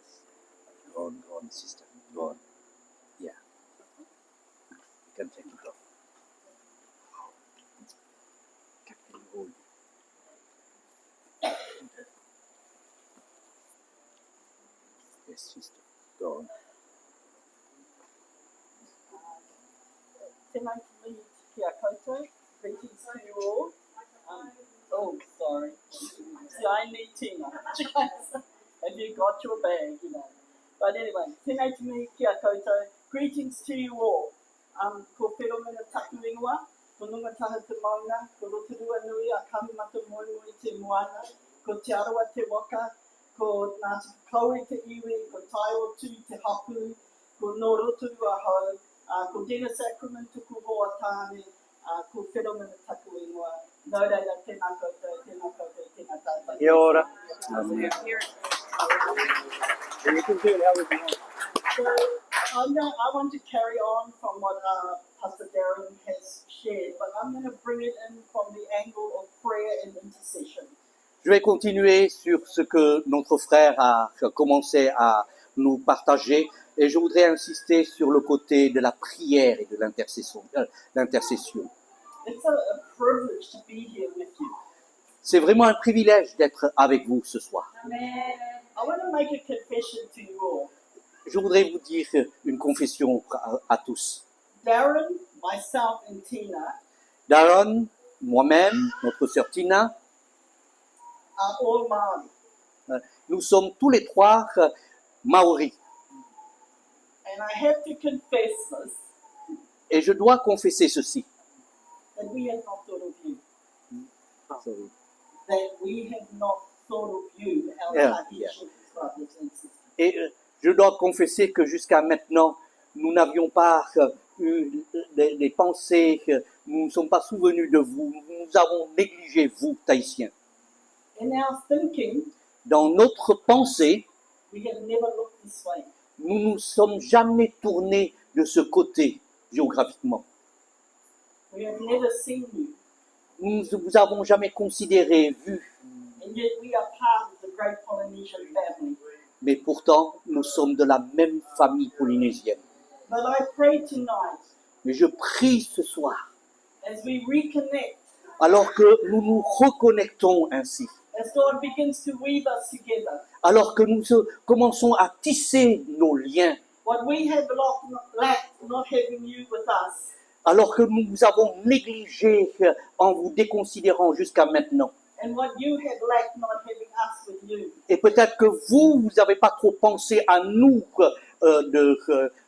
[SPEAKER 2] Go on, sister. Go on. Yeah. You can take it off. Captain Hold. Yes, sister. Go on.
[SPEAKER 4] Tonight meet Kia Koto. Greetings to you all. Oh, sorry. See, I need Tina. Have you got your bag, you know? But anyway, tonight meet Kia Koto. Greetings to you all. Ko wheromena taku ingoa, ko nunga taha te maunga, ko roturua nui a kamimata moenui te moana, ko te arawa te waka, ko Ngāti Kauri te iwi, ko Taiwo tu te hapu, ko Norotu a hau, ko Dina Sacrament tuku hoa tāne, ko wheromena taku ingoa. No reira, tēnā koutou, tēnā tātou.
[SPEAKER 1] Kia ora.
[SPEAKER 2] Amen.
[SPEAKER 1] You can do it however you want.
[SPEAKER 4] So I want to carry on from what Pastor Darren has shared, but I'm going to bring it in from the angle of prayer and intercession.
[SPEAKER 2] Je vais continuer sur ce que notre frère a commencé à nous partager et je voudrais insister sur le côté de la prière et de l'intercession.
[SPEAKER 4] It's a privilege to be here with you.
[SPEAKER 2] C'est vraiment un privilège d'être avec vous ce soir.
[SPEAKER 4] I want to make a confession to you all.
[SPEAKER 2] Je voudrais vous dire une confession à tous.
[SPEAKER 4] Darren, myself, and Tina
[SPEAKER 2] Darren, moi-même, notre sœur Tina,
[SPEAKER 4] are all Māori.
[SPEAKER 2] nous sommes tous les trois Maoris.
[SPEAKER 4] And I have to confess this,
[SPEAKER 2] Et je dois confesser ceci.
[SPEAKER 4] that we have not thought of you.
[SPEAKER 2] Sorry.
[SPEAKER 4] That we have not thought of you, our
[SPEAKER 2] Yeah,
[SPEAKER 4] Tahitian brothers and sisters.
[SPEAKER 2] Et je dois confesser que jusqu'à maintenant, nous n'avions pas eu des pensées, nous ne sommes pas souvenus de vous, nous avons négligé vous, Tahitiens.
[SPEAKER 4] In our thinking,
[SPEAKER 2] Dans notre pensée,
[SPEAKER 4] we have never looked this way.
[SPEAKER 2] nous ne nous sommes jamais tournés de ce côté géographiquement.
[SPEAKER 4] We have never seen you.
[SPEAKER 2] Nous ne vous avons jamais considéré, vu,
[SPEAKER 4] And yet we are part of the great Polynesian family.
[SPEAKER 2] mais pourtant, nous sommes de la même famille polynésienne.
[SPEAKER 4] But I pray tonight,
[SPEAKER 2] Mais je prie ce soir,
[SPEAKER 4] as we reconnect,
[SPEAKER 2] alors que nous nous reconnectons ainsi,
[SPEAKER 4] as God begins to weave us together,
[SPEAKER 2] alors que nous commençons à tisser nos liens,
[SPEAKER 4] what we have lacked not having you with us,
[SPEAKER 2] alors que nous vous avons négligé en vous déconsidérant jusqu'à maintenant.
[SPEAKER 4] and what you have lacked not having us with you.
[SPEAKER 2] Et peut-être que vous n'avez pas trop pensé à nous de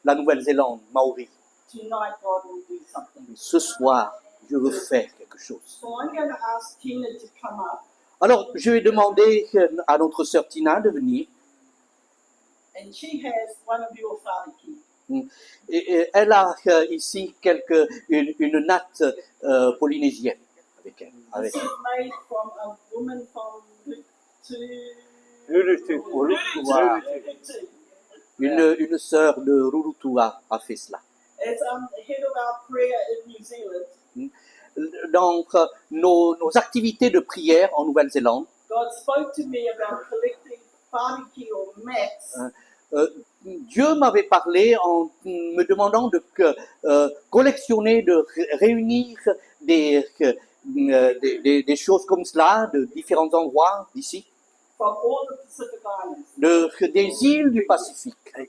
[SPEAKER 2] la Nouvelle-Zélande, Maori.
[SPEAKER 4] Tonight, God will do something.
[SPEAKER 2] Ce soir, je veux faire quelque chose.
[SPEAKER 4] So I'm going to ask Tina to come up,
[SPEAKER 2] Alors, je vais demander à notre sœur Tina de venir.
[SPEAKER 4] and she has one of your whāriki.
[SPEAKER 2] Et elle a ici une natte polynésienne avec elle. Avec
[SPEAKER 4] This
[SPEAKER 2] elle.
[SPEAKER 4] is made from a woman from
[SPEAKER 1] Lulutu.
[SPEAKER 2] Wow.
[SPEAKER 4] Lulutu.
[SPEAKER 2] Une sœur de Rurutua a fait cela.
[SPEAKER 4] As head of our prayer in New Zealand,
[SPEAKER 2] Dans nos activités de prière en Nouvelle-Zélande,
[SPEAKER 4] God spoke to me about collecting whāriki or mats
[SPEAKER 2] Dieu m'avait parlé en me demandant de collectionner, de réunir des choses comme cela de différents endroits d'ici,
[SPEAKER 4] from all the Pacific Islands.
[SPEAKER 2] des îles du Pacifique.
[SPEAKER 4] And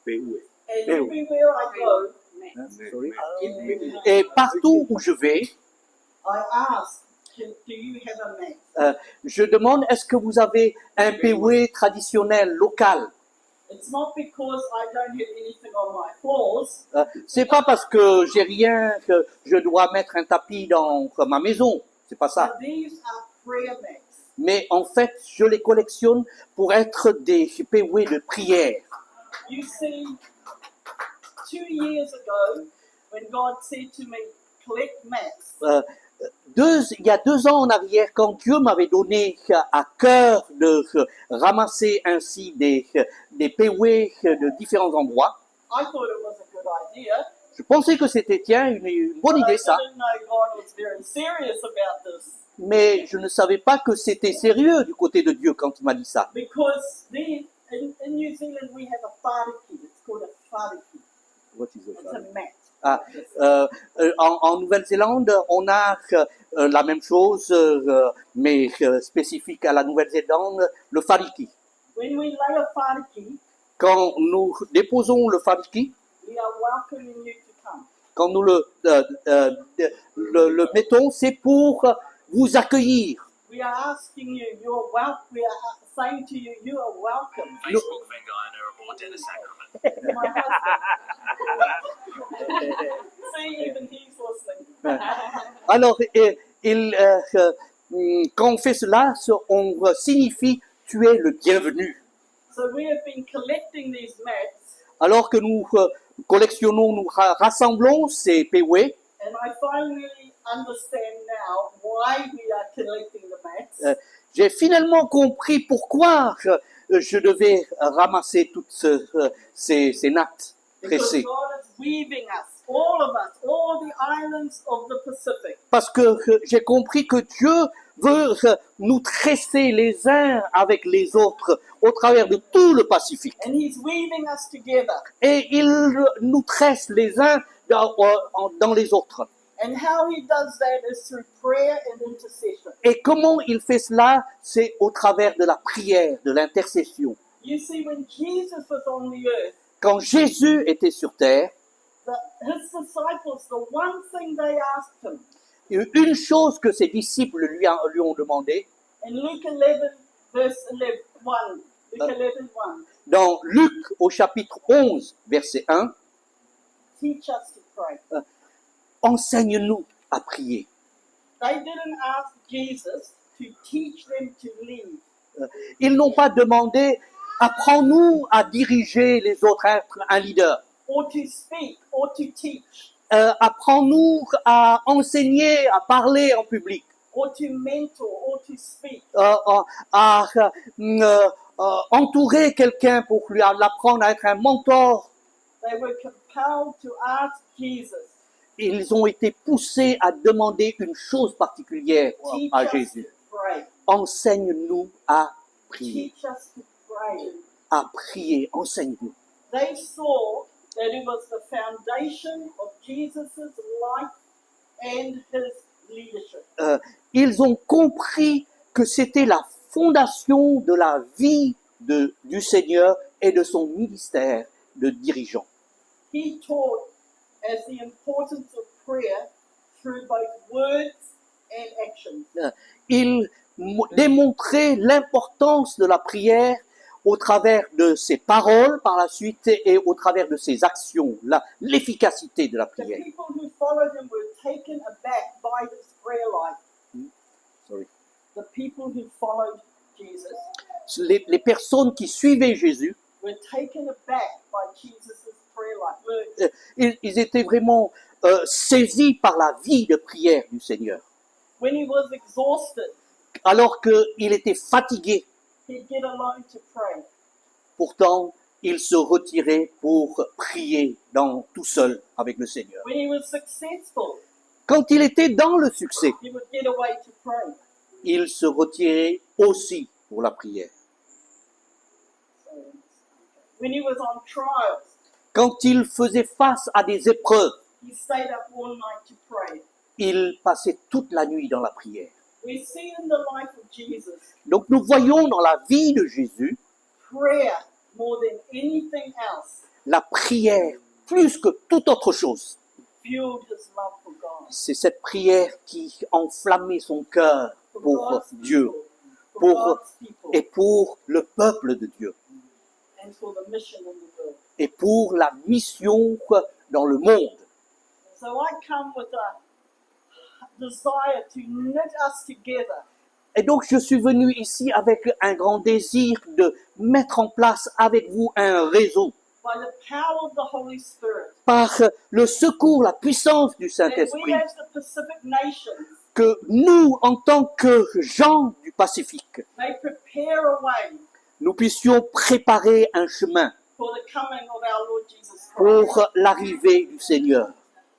[SPEAKER 4] everywhere I go,
[SPEAKER 2] Et partout où je vais,
[SPEAKER 4] I ask, do you have a mat?
[SPEAKER 2] je demande, est-ce que vous avez un pewe traditionnel local?
[SPEAKER 4] It's not because I don't have anything on my floors.
[SPEAKER 2] C'est pas parce que j'ai rien que je dois mettre un tapis dans ma maison, c'est pas ça.
[SPEAKER 4] But these are prayer mats.
[SPEAKER 2] Mais en fait, je les collectionne pour être des pewe de prière.
[SPEAKER 4] You see, 2 years ago, when God said to me, collect mats,
[SPEAKER 2] Il y a 2 ans en arrière, quand Dieu m'avait donné à cœur de ramasser ainsi des pewe de différents endroits,
[SPEAKER 4] I thought it was a good idea.
[SPEAKER 2] je pensais que c'était, tiens, une bonne
[SPEAKER 4] But I
[SPEAKER 2] idée ça,
[SPEAKER 4] didn't know God was very serious about this.
[SPEAKER 2] mais je ne savais pas que c'était sérieux du côté de Dieu quand il m'a dit ça.
[SPEAKER 4] Because in New Zealand we have a whāriki. It's called a whāriki. It's a mat.
[SPEAKER 2] Ah, en Nouvelle-Zélande, on a la même chose, mais spécifique à la Nouvelle-Zélande, le whāriki.
[SPEAKER 4] When we lay a whāriki,
[SPEAKER 2] Quand nous déposons le whāriki,
[SPEAKER 4] we are welcoming you to come.
[SPEAKER 2] quand nous le mettons, c'est pour vous accueillir.
[SPEAKER 4] We are asking you, you're welcome. We are saying to you, you are welcome.
[SPEAKER 5] Facebook vagina or Dennis Ackerman.
[SPEAKER 4] My husband. See, even he's listening.
[SPEAKER 2] Alors, quand on fait cela, on signifie tu es le bienvenu.
[SPEAKER 4] So we have been collecting these mats,
[SPEAKER 2] Alors que nous collectionnons, nous rassemblons ces pewe,
[SPEAKER 4] and I finally understand now why we are collecting the mats.
[SPEAKER 2] j'ai finalement compris pourquoi je devais ramasser toutes ces nattes
[SPEAKER 4] Because
[SPEAKER 2] tressées.
[SPEAKER 4] God is weaving us, all the islands of the Pacific.
[SPEAKER 2] Parce que j'ai compris que Dieu veut nous tresser les uns avec les autres au travers de tout le Pacifique.
[SPEAKER 4] And He's weaving us together.
[SPEAKER 2] Et il nous tresse les uns dans les autres.
[SPEAKER 4] And how He does that is through prayer and intercession.
[SPEAKER 2] Et comment il fait cela? C'est au travers de la prière, de l'intercession.
[SPEAKER 4] You see, when Jesus was on the earth,
[SPEAKER 2] Quand Jésus était sur terre,
[SPEAKER 4] His disciples, the one thing they asked Him,
[SPEAKER 2] une chose que ses disciples lui ont demandé,
[SPEAKER 4] in Luke 11, verse 1, Luke 11, 1,
[SPEAKER 2] dans Luc au chapitre 11, verset 1,
[SPEAKER 4] teach us to pray.
[SPEAKER 2] Enseigne-nous à prier.
[SPEAKER 4] They didn't ask Jesus to teach them to lead.
[SPEAKER 2] Ils n'ont pas demandé, apprends-nous à diriger les autres, à être un leader.
[SPEAKER 4] Or to speak, or to teach,
[SPEAKER 2] Apprends-nous à enseigner, à parler en public,
[SPEAKER 4] or to mentor, or to speak.
[SPEAKER 2] à entourer quelqu'un pour lui l'apprendre à être un mentor.
[SPEAKER 4] They were compelled to ask Jesus,
[SPEAKER 2] Ils ont été poussés à demander une chose particulière
[SPEAKER 4] teach
[SPEAKER 2] à
[SPEAKER 4] us
[SPEAKER 2] Jésus.
[SPEAKER 4] to pray.
[SPEAKER 2] Enseigne-nous à prier.
[SPEAKER 4] Teach us to pray.
[SPEAKER 2] À prier, enseigne-nous.
[SPEAKER 4] They saw that it was the foundation of Jesus' life and his leadership.
[SPEAKER 2] Ils ont compris que c'était la fondation de la vie du Seigneur et de son ministère de dirigeant.
[SPEAKER 4] He taught as the importance of prayer through both words and actions.
[SPEAKER 2] Il démontrait l'importance de la prière au travers de ses paroles par la suite et au travers de ses actions, l'efficacité de la
[SPEAKER 4] The
[SPEAKER 2] prière.
[SPEAKER 4] people who followed him were taken aback by his prayer life.
[SPEAKER 2] Sorry.
[SPEAKER 4] The people who followed Jesus
[SPEAKER 2] Les personnes qui suivaient Jésus,
[SPEAKER 4] were taken aback by Jesus' prayer life.
[SPEAKER 2] ils étaient vraiment saisis par la vie de prière du Seigneur.
[SPEAKER 4] When he was exhausted,
[SPEAKER 2] Alors qu'il était fatigué,
[SPEAKER 4] he'd get alone to pray.
[SPEAKER 2] pourtant, il se retirait pour prier tout seul avec le Seigneur.
[SPEAKER 4] When he was successful,
[SPEAKER 2] Quand il était dans le succès,
[SPEAKER 4] he would get away to pray.
[SPEAKER 2] il se retirait aussi pour la prière.
[SPEAKER 4] When he was on trials,
[SPEAKER 2] Quand il faisait face à des épreuves,
[SPEAKER 4] he stayed up all night to pray.
[SPEAKER 2] il passait toute la nuit dans la prière.
[SPEAKER 4] We see in the life of Jesus,
[SPEAKER 2] Donc nous voyons dans la vie de Jésus
[SPEAKER 4] prayer more than anything else
[SPEAKER 2] la prière plus que toute autre chose.
[SPEAKER 4] fueled his love for God.
[SPEAKER 2] C'est cette prière qui enflammait son cœur
[SPEAKER 4] For
[SPEAKER 2] pour
[SPEAKER 4] God's
[SPEAKER 2] Dieu
[SPEAKER 4] people, for
[SPEAKER 2] pour-
[SPEAKER 4] God's people,
[SPEAKER 2] et pour le peuple de Dieu
[SPEAKER 4] and for the mission in the world.
[SPEAKER 2] et pour la mission dans le monde.
[SPEAKER 4] So I come with a desire to knit us together
[SPEAKER 2] Et donc je suis venu ici avec un grand désir de mettre en place avec vous un réseau
[SPEAKER 4] by the power of the Holy Spirit.
[SPEAKER 2] par le secours, la puissance du
[SPEAKER 4] That we
[SPEAKER 2] Saint-Esprit,
[SPEAKER 4] as the Pacific nations
[SPEAKER 2] que nous, en tant que gens du Pacifique,
[SPEAKER 4] may prepare a way
[SPEAKER 2] nous puissions préparer un chemin
[SPEAKER 4] for the coming of our Lord Jesus Christ.
[SPEAKER 2] pour l'arrivée du Seigneur.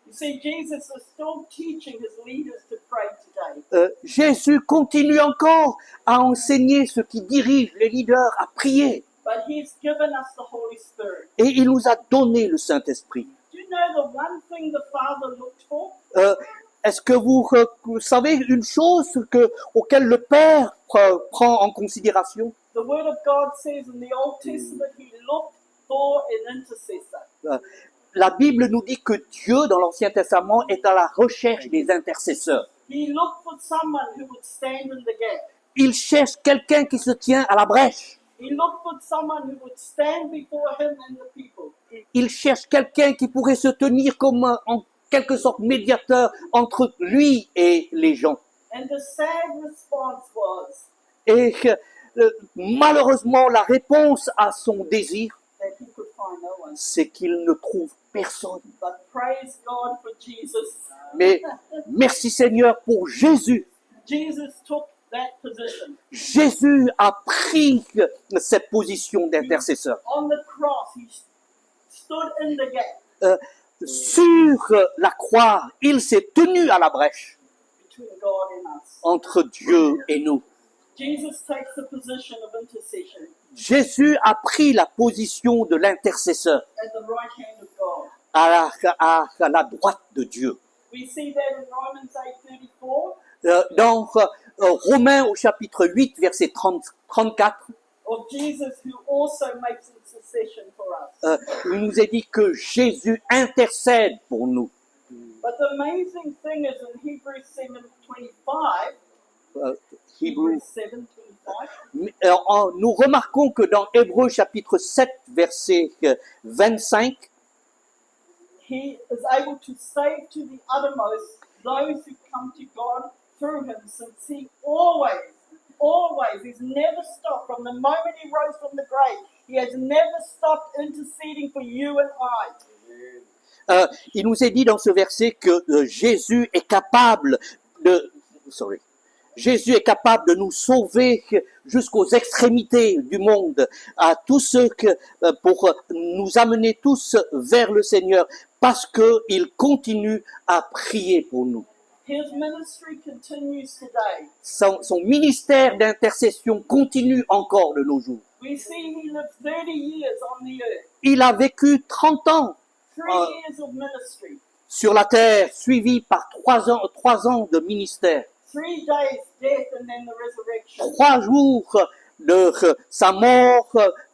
[SPEAKER 4] You see, Jesus is still teaching his leaders to pray today.
[SPEAKER 2] Jésus continue encore à enseigner ceux qui dirigent les leaders à prier.
[SPEAKER 4] But he's given us the Holy Spirit.
[SPEAKER 2] Et il nous a donné le Saint-Esprit.
[SPEAKER 4] Do you know the one thing the Father looked for?
[SPEAKER 2] Est-ce que vous savez une chose auquel le Père prend en considération?
[SPEAKER 4] The Word of God says in the Old Testament he looked for an intercessor.
[SPEAKER 2] La Bible nous dit que Dieu, dans l'Ancien Testament, est à la recherche des intercesseurs.
[SPEAKER 4] He looked for someone who would stand in the gap.
[SPEAKER 2] Il cherche quelqu'un qui se tient à la brèche.
[SPEAKER 4] He looked for someone who would stand before him and the people.
[SPEAKER 2] Il cherche quelqu'un qui pourrait se tenir comme en quelque sorte médiateur entre lui et les gens.
[SPEAKER 4] And the sad response was
[SPEAKER 2] Et malheureusement, la réponse à son désir,
[SPEAKER 4] that he could find no one.
[SPEAKER 2] c'est qu'il ne trouve personne.
[SPEAKER 4] But praise God for Jesus.
[SPEAKER 2] Mais merci Seigneur pour Jésus.
[SPEAKER 4] Jesus took that position.
[SPEAKER 2] Jésus a pris cette position d'intercesseur.
[SPEAKER 4] On the cross, he stood in the gap
[SPEAKER 2] Sur la croix, il s'est tenu à la brèche
[SPEAKER 4] between God and us.
[SPEAKER 2] entre Dieu et nous.
[SPEAKER 4] Jesus takes the position of intercession
[SPEAKER 2] Jésus a pris la position de l'intercesseur
[SPEAKER 4] at the right hand of God.
[SPEAKER 2] à la droite de Dieu.
[SPEAKER 4] We see that in Romans 8:34
[SPEAKER 2] Dans Romains au chapitre 8, verset 34,
[SPEAKER 4] of Jesus who also makes intercession for us.
[SPEAKER 2] il nous est dit que Jésus intercède pour nous.
[SPEAKER 4] But the amazing thing is in Hebrews 7:25,
[SPEAKER 2] Hébreux.
[SPEAKER 4] 7:25,
[SPEAKER 2] Nous remarquons que dans Hébreux chapitre 7, verset 25,
[SPEAKER 4] He is able to save to the uttermost those who come to God through him, since he always, he's never stopped from the moment he rose from the grave. He has never stopped interceding for you and I.
[SPEAKER 2] Il nous est dit dans ce verset que Jésus est capable Jésus est capable de nous sauver jusqu'aux extrémités du monde, à tous ceux pour nous amener tous vers le Seigneur, parce qu'il continue à prier pour nous.
[SPEAKER 4] His ministry continues today.
[SPEAKER 2] Son ministère d'intercession continue encore de nos jours.
[SPEAKER 4] We see he lived 30 years on the earth,
[SPEAKER 2] Il a vécu 30 ans
[SPEAKER 4] 3 years of ministry,
[SPEAKER 2] sur la terre, suivi par 3 ans de ministère.
[SPEAKER 4] 3 days death and then the resurrection.
[SPEAKER 2] 3 jours de sa mort,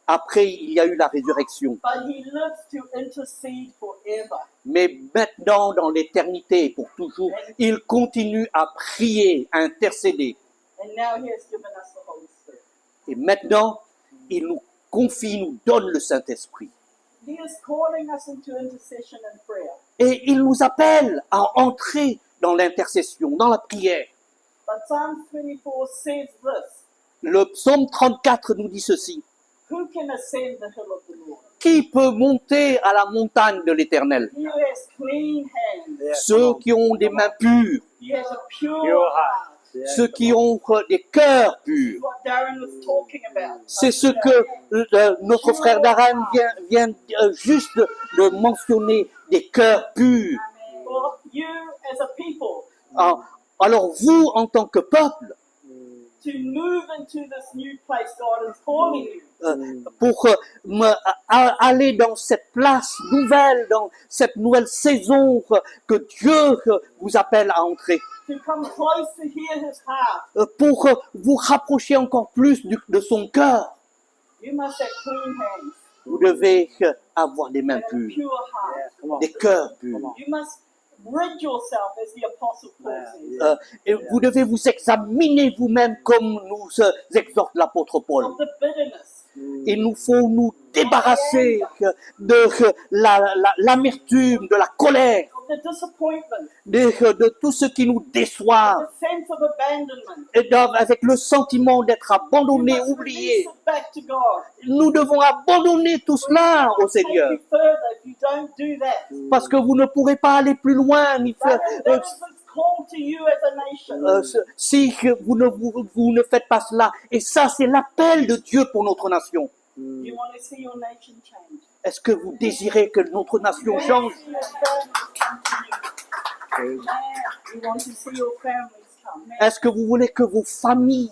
[SPEAKER 2] après il y a eu la résurrection.
[SPEAKER 4] But he lives to intercede forever.
[SPEAKER 2] Mais maintenant, dans l'éternité, pour toujours, il continue à prier, à intercéder.
[SPEAKER 4] And now he has given us the Holy Spirit.
[SPEAKER 2] Et maintenant, il nous confie, nous donne le Saint-Esprit.
[SPEAKER 4] He is calling us into intercession and prayer.
[SPEAKER 2] Et il nous appelle à entrer dans l'intercession, dans la prière.
[SPEAKER 4] But Psalm 24 says this:
[SPEAKER 2] Le psaume 34 nous dit ceci.
[SPEAKER 4] who can ascend the hill of the Lord?
[SPEAKER 2] Qui peut monter à la montagne de l'Éternel?
[SPEAKER 4] He who has clean hands,
[SPEAKER 1] Yes,
[SPEAKER 2] Ceux
[SPEAKER 1] come on.
[SPEAKER 2] qui ont des mains pures,
[SPEAKER 4] he has a pure
[SPEAKER 1] Pure
[SPEAKER 4] heart.
[SPEAKER 1] heart. Yeah,
[SPEAKER 2] ceux
[SPEAKER 1] come
[SPEAKER 2] qui
[SPEAKER 1] on.
[SPEAKER 2] ont des cœurs
[SPEAKER 4] This is
[SPEAKER 2] purs.
[SPEAKER 4] what Darren was talking about.
[SPEAKER 2] C'est ce que notre frère Darren vient juste de mentionner, des cœurs purs.
[SPEAKER 4] For you as a people
[SPEAKER 2] Alors vous, en tant que peuple,
[SPEAKER 4] to move into this new place God is calling you.
[SPEAKER 2] pour aller dans cette place nouvelle, dans cette nouvelle saison que Dieu vous appelle à entrer,
[SPEAKER 4] To come close to hear his heart.
[SPEAKER 2] pour vous rapprocher encore plus de son cœur,
[SPEAKER 4] You must have clean hands
[SPEAKER 2] vous devez avoir des mains
[SPEAKER 4] and a
[SPEAKER 2] pures,
[SPEAKER 4] pure heart.
[SPEAKER 1] Yeah, come on.
[SPEAKER 2] des cœurs purs.
[SPEAKER 1] Come on.
[SPEAKER 4] You must rid yourself, as the Apostle Paul
[SPEAKER 1] Yeah.
[SPEAKER 4] says,
[SPEAKER 2] Et vous devez vous examiner vous-même comme nous exhorte l'apôtre Paul.
[SPEAKER 4] of the bitterness,
[SPEAKER 2] Il nous faut nous débarrasser de l'amertume, de la colère,
[SPEAKER 4] of the disappointment,
[SPEAKER 2] de tout ce qui nous déçoit,
[SPEAKER 4] the sense of abandonment.
[SPEAKER 2] et avec le sentiment d'être
[SPEAKER 4] You
[SPEAKER 2] abandonné,
[SPEAKER 4] must
[SPEAKER 2] oublié.
[SPEAKER 4] release it back to God.
[SPEAKER 2] Nous devons abandonner tout cela au
[SPEAKER 4] Take
[SPEAKER 2] Seigneur,
[SPEAKER 4] you further if you don't do that.
[SPEAKER 2] parce que vous ne pourrez pas aller plus loin ni faire,
[SPEAKER 4] That is His call to you as a nation.
[SPEAKER 2] si vous ne faites pas cela. Et ça, c'est l'appel de Dieu pour notre nation.
[SPEAKER 4] You want to see your nation change.
[SPEAKER 2] Est-ce que vous désirez que notre nation change?
[SPEAKER 4] You want to see your families come to you. You want to see your families come.
[SPEAKER 2] Est-ce que vous voulez que vos familles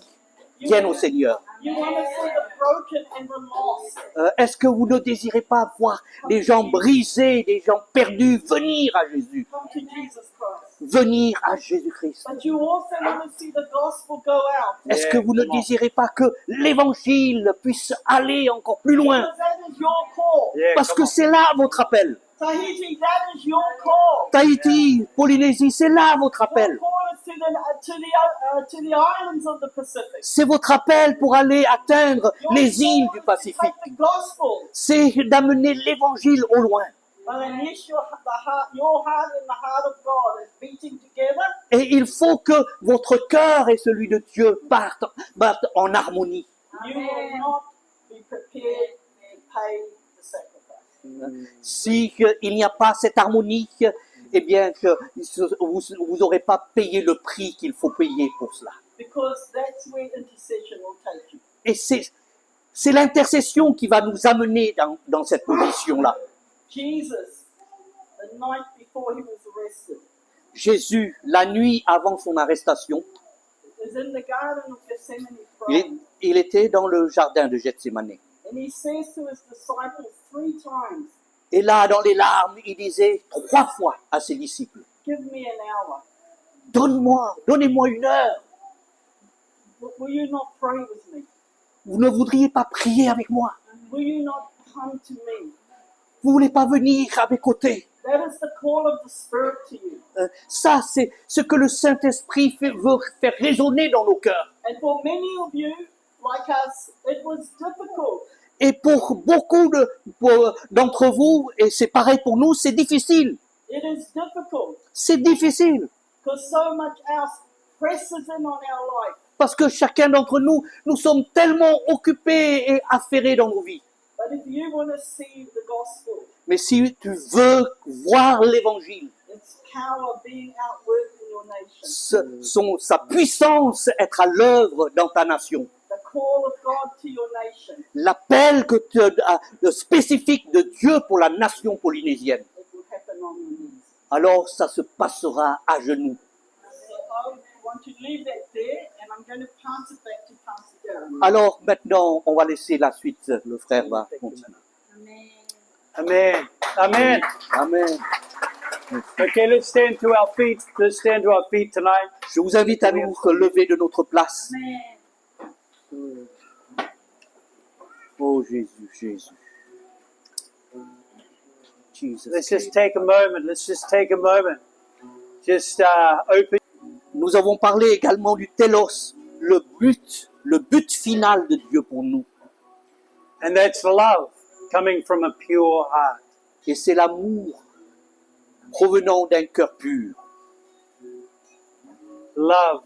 [SPEAKER 2] viennent au Seigneur?
[SPEAKER 4] You want to see the broken and the lost.
[SPEAKER 2] Est-ce que vous ne désirez pas voir des gens brisés, des gens perdus venir à Jésus,
[SPEAKER 4] Come to Jesus Christ.
[SPEAKER 2] venir à Jésus-Christ?
[SPEAKER 4] But you also want to see the gospel go out.
[SPEAKER 2] Est-ce que vous ne désirez pas que l'évangile puisse aller encore plus loin?
[SPEAKER 4] Because that is your call.
[SPEAKER 1] Yeah,
[SPEAKER 2] Parce
[SPEAKER 1] come
[SPEAKER 2] que
[SPEAKER 1] on.
[SPEAKER 2] c'est là votre appel.
[SPEAKER 4] Tahiti, that is your call.
[SPEAKER 2] Tahiti, Polynésie, c'est là votre
[SPEAKER 4] Your
[SPEAKER 2] appel.
[SPEAKER 4] call is to the islands of the Pacific.
[SPEAKER 2] C'est votre appel pour aller atteindre
[SPEAKER 4] Your
[SPEAKER 2] les îles
[SPEAKER 4] call
[SPEAKER 2] du
[SPEAKER 4] is to
[SPEAKER 2] Pacifique.
[SPEAKER 4] take the gospel.
[SPEAKER 2] C'est d'amener l'évangile au loin.
[SPEAKER 4] But unless your heart and the heart of God is beating together,
[SPEAKER 2] Et il faut que votre cœur et celui de Dieu battent en harmonie.
[SPEAKER 4] you will not be prepared to pay the sacrifice.
[SPEAKER 2] Si il n'y a pas cette harmonie, eh bien que vous n'aurez pas payé le prix qu'il faut payer pour cela.
[SPEAKER 4] Because that's where intercession will take you.
[SPEAKER 2] Et c'est l'intercession qui va nous amener dans cette position-là.
[SPEAKER 4] Jesus, the night before he was arrested,
[SPEAKER 2] Jésus, la nuit avant son arrestation,
[SPEAKER 4] is in the Garden of Gethsemane
[SPEAKER 2] il,
[SPEAKER 4] praying.
[SPEAKER 2] il était dans le jardin de Gethsémané.
[SPEAKER 4] And he says to his disciples 3 times,
[SPEAKER 2] Et là, dans les larmes, il disait 3 fois à ses disciples,
[SPEAKER 4] give me an hour.
[SPEAKER 2] donnez-moi une heure.
[SPEAKER 4] Will you not pray with me?
[SPEAKER 2] Vous ne voudriez pas prier avec moi?
[SPEAKER 4] Will you not come to me?
[SPEAKER 2] Vous voulez pas venir à mes côtés?
[SPEAKER 4] That is the call of the Spirit to you.
[SPEAKER 2] Ça, c'est ce que le Saint-Esprit veut faire résonner dans nos cœurs.
[SPEAKER 4] And for many of you, like us, it was difficult.
[SPEAKER 2] Et pour beaucoup d'entre vous, et c'est pareil pour nous, c'est difficile.
[SPEAKER 4] It is difficult
[SPEAKER 2] C'est difficile.
[SPEAKER 4] because so much else presses in on our life.
[SPEAKER 2] Parce que chacun d'entre nous, nous sommes tellement occupés et affairés dans nos vies.
[SPEAKER 4] But if you want to see the gospel,
[SPEAKER 2] Mais si tu veux voir l'évangile,
[SPEAKER 4] its power being outworked in your nation,
[SPEAKER 2] sa puissance être à l'œuvre dans ta nation,
[SPEAKER 4] the call of God to your nation,
[SPEAKER 2] l'appel spécifique de Dieu pour la nation polynésienne,
[SPEAKER 4] it will happen on your knees.
[SPEAKER 2] alors ça se passera à genoux.
[SPEAKER 4] So I want to leave that there, and I'm going to pass it back to Pastor Darren.
[SPEAKER 2] Alors maintenant, on va laisser la suite, le frère va continuer.
[SPEAKER 1] Amen. Amen.
[SPEAKER 2] Amen.
[SPEAKER 1] Okay, let's stand to our feet. Let's stand to our feet tonight.
[SPEAKER 2] Je vous invite à nous relever de notre place. Oh Jésus, Jésus. Jesus.
[SPEAKER 1] Let's just take a moment. Let's just take a moment. Just open.
[SPEAKER 2] Nous avons parlé également du télos, le but final de Dieu pour nous.
[SPEAKER 1] And that's love coming from a pure heart.
[SPEAKER 2] Et c'est l'amour provenant d'un cœur pur.
[SPEAKER 1] Love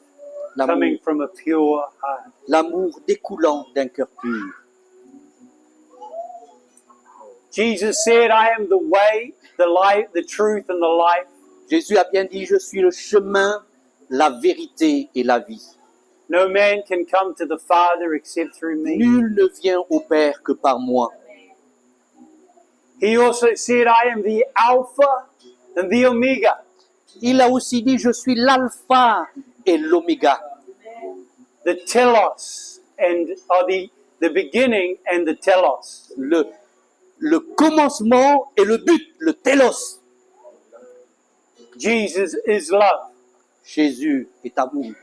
[SPEAKER 2] L'amour,
[SPEAKER 1] coming from a pure heart.
[SPEAKER 2] l'amour découlant d'un cœur pur.
[SPEAKER 1] Jesus said, I am the way, the light, the truth, and the life.
[SPEAKER 2] Jésus a bien dit, je suis le chemin, la vérité et la vie.
[SPEAKER 1] No man can come to the Father except through me.
[SPEAKER 2] Nul ne vient au Père que par moi.
[SPEAKER 1] He also said, I am the Alpha and the Omega.
[SPEAKER 2] Il a aussi dit, je suis l'alpha et l'oméga,
[SPEAKER 1] The telos and the beginning and the telos.
[SPEAKER 2] le commencement et le but, le télos.
[SPEAKER 1] Jesus is love.
[SPEAKER 2] Jésus est amour.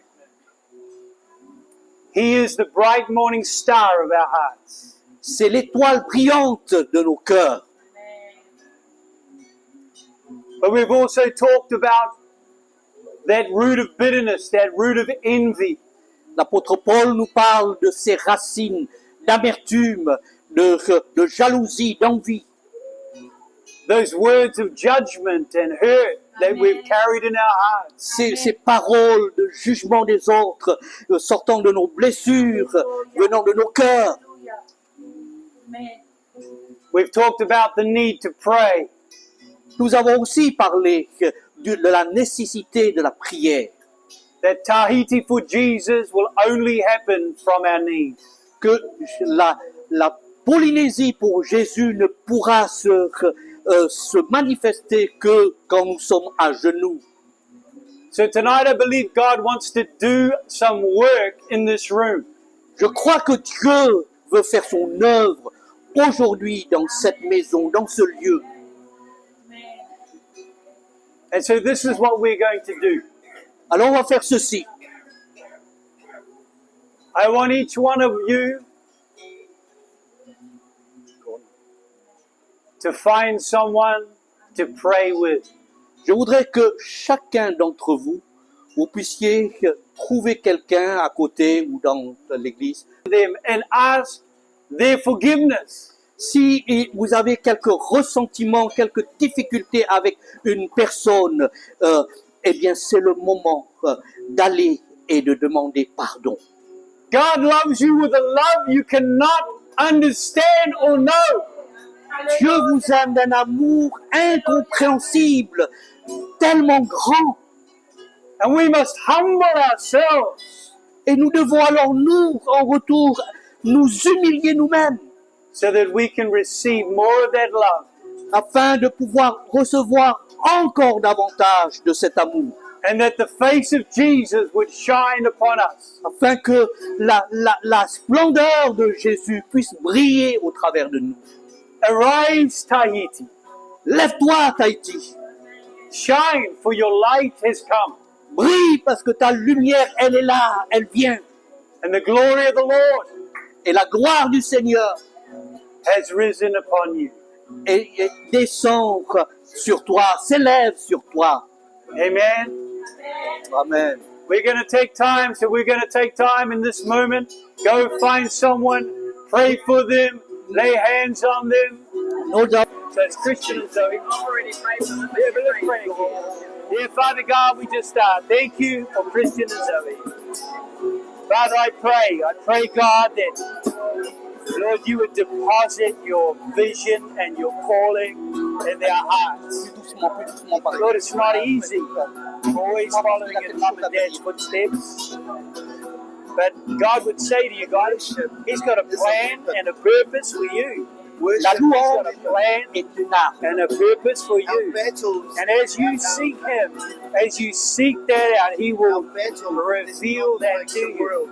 [SPEAKER 1] He is the bright morning star of our hearts.
[SPEAKER 2] C'est l'étoile brillante de nos cœurs.
[SPEAKER 1] But we've also talked about that root of bitterness, that root of envy.
[SPEAKER 2] L'apôtre Paul nous parle de ces racines d'amertume, de jalousie, d'envie.
[SPEAKER 1] Those words of judgment and hurt that we've carried in our hearts.
[SPEAKER 2] Ces paroles de jugement des autres, sortant de nos blessures, venant de nos cœurs.
[SPEAKER 1] We've talked about the need to pray.
[SPEAKER 2] Nous avons aussi parlé de la nécessité de la prière.
[SPEAKER 1] That Tahiti for Jesus will only happen from our knees.
[SPEAKER 2] Que la Polynésie pour Jésus ne pourra se manifester que quand nous sommes à genoux.
[SPEAKER 1] So tonight I believe God wants to do some work in this room.
[SPEAKER 2] Je crois que Dieu veut faire son œuvre aujourd'hui dans cette maison, dans ce lieu.
[SPEAKER 1] And so this is what we're going to do.
[SPEAKER 2] Alors on va faire ceci.
[SPEAKER 1] I want each one of you to find someone to pray with.
[SPEAKER 2] Je voudrais que chacun d'entre vous, vous puissiez trouver quelqu'un à côté ou dans l'église.
[SPEAKER 1] Them and ask their forgiveness.
[SPEAKER 2] Si vous avez quelques ressentiments, quelques difficultés avec une personne, eh bien c'est le moment d'aller et de demander pardon.
[SPEAKER 1] God loves you with a love you cannot understand or know.
[SPEAKER 2] Dieu vous aime d'un amour incompréhensible, tellement grand.
[SPEAKER 1] And we must humble ourselves
[SPEAKER 2] Et nous devons alors nous, en retour, nous humilier nous-mêmes
[SPEAKER 1] so that we can receive more of that love.
[SPEAKER 2] afin de pouvoir recevoir encore davantage de cet amour.
[SPEAKER 1] And that the face of Jesus would shine upon us.
[SPEAKER 2] Afin que la splendeur de Jésus puisse briller au travers de nous.
[SPEAKER 1] Arise, Tahiti.
[SPEAKER 2] Lève-toi, Tahiti.
[SPEAKER 1] Shine, for your light has come.
[SPEAKER 2] Brille parce que ta lumière, elle est là, elle vient.
[SPEAKER 1] And the glory of the Lord
[SPEAKER 2] Et la gloire du Seigneur
[SPEAKER 1] has risen upon you.
[SPEAKER 2] et descend sur toi, s'élève sur toi.
[SPEAKER 1] Amen.
[SPEAKER 2] Amen.
[SPEAKER 1] We're going to take time, so we're going to take time in this moment. Go find someone, pray for them, Lay hands on them.
[SPEAKER 2] Nos enfants,
[SPEAKER 1] So it's Christian and Zoe.
[SPEAKER 5] Already prayed for them.
[SPEAKER 1] Yeah, but let's pray again. Dear Father God, we just thank you for Christian and Zoe. Father, I pray, God, that, Lord, you would deposit your vision and your calling in their hearts.
[SPEAKER 2] plus doucement, par
[SPEAKER 1] Lord, it's not easy, always following in mom and dad's footsteps. But God would say to you guys, He's got a plan and a purpose for you.
[SPEAKER 2] La
[SPEAKER 1] He's got
[SPEAKER 2] louange
[SPEAKER 1] a plan
[SPEAKER 2] est une arme.
[SPEAKER 1] and a purpose for
[SPEAKER 6] Our
[SPEAKER 1] you.
[SPEAKER 6] battles,
[SPEAKER 1] And as you seek Him, as you seek that out, He
[SPEAKER 6] our
[SPEAKER 1] will
[SPEAKER 6] battle
[SPEAKER 1] reveal
[SPEAKER 6] is not
[SPEAKER 1] that
[SPEAKER 6] like
[SPEAKER 1] to
[SPEAKER 6] the
[SPEAKER 1] you.
[SPEAKER 6] world.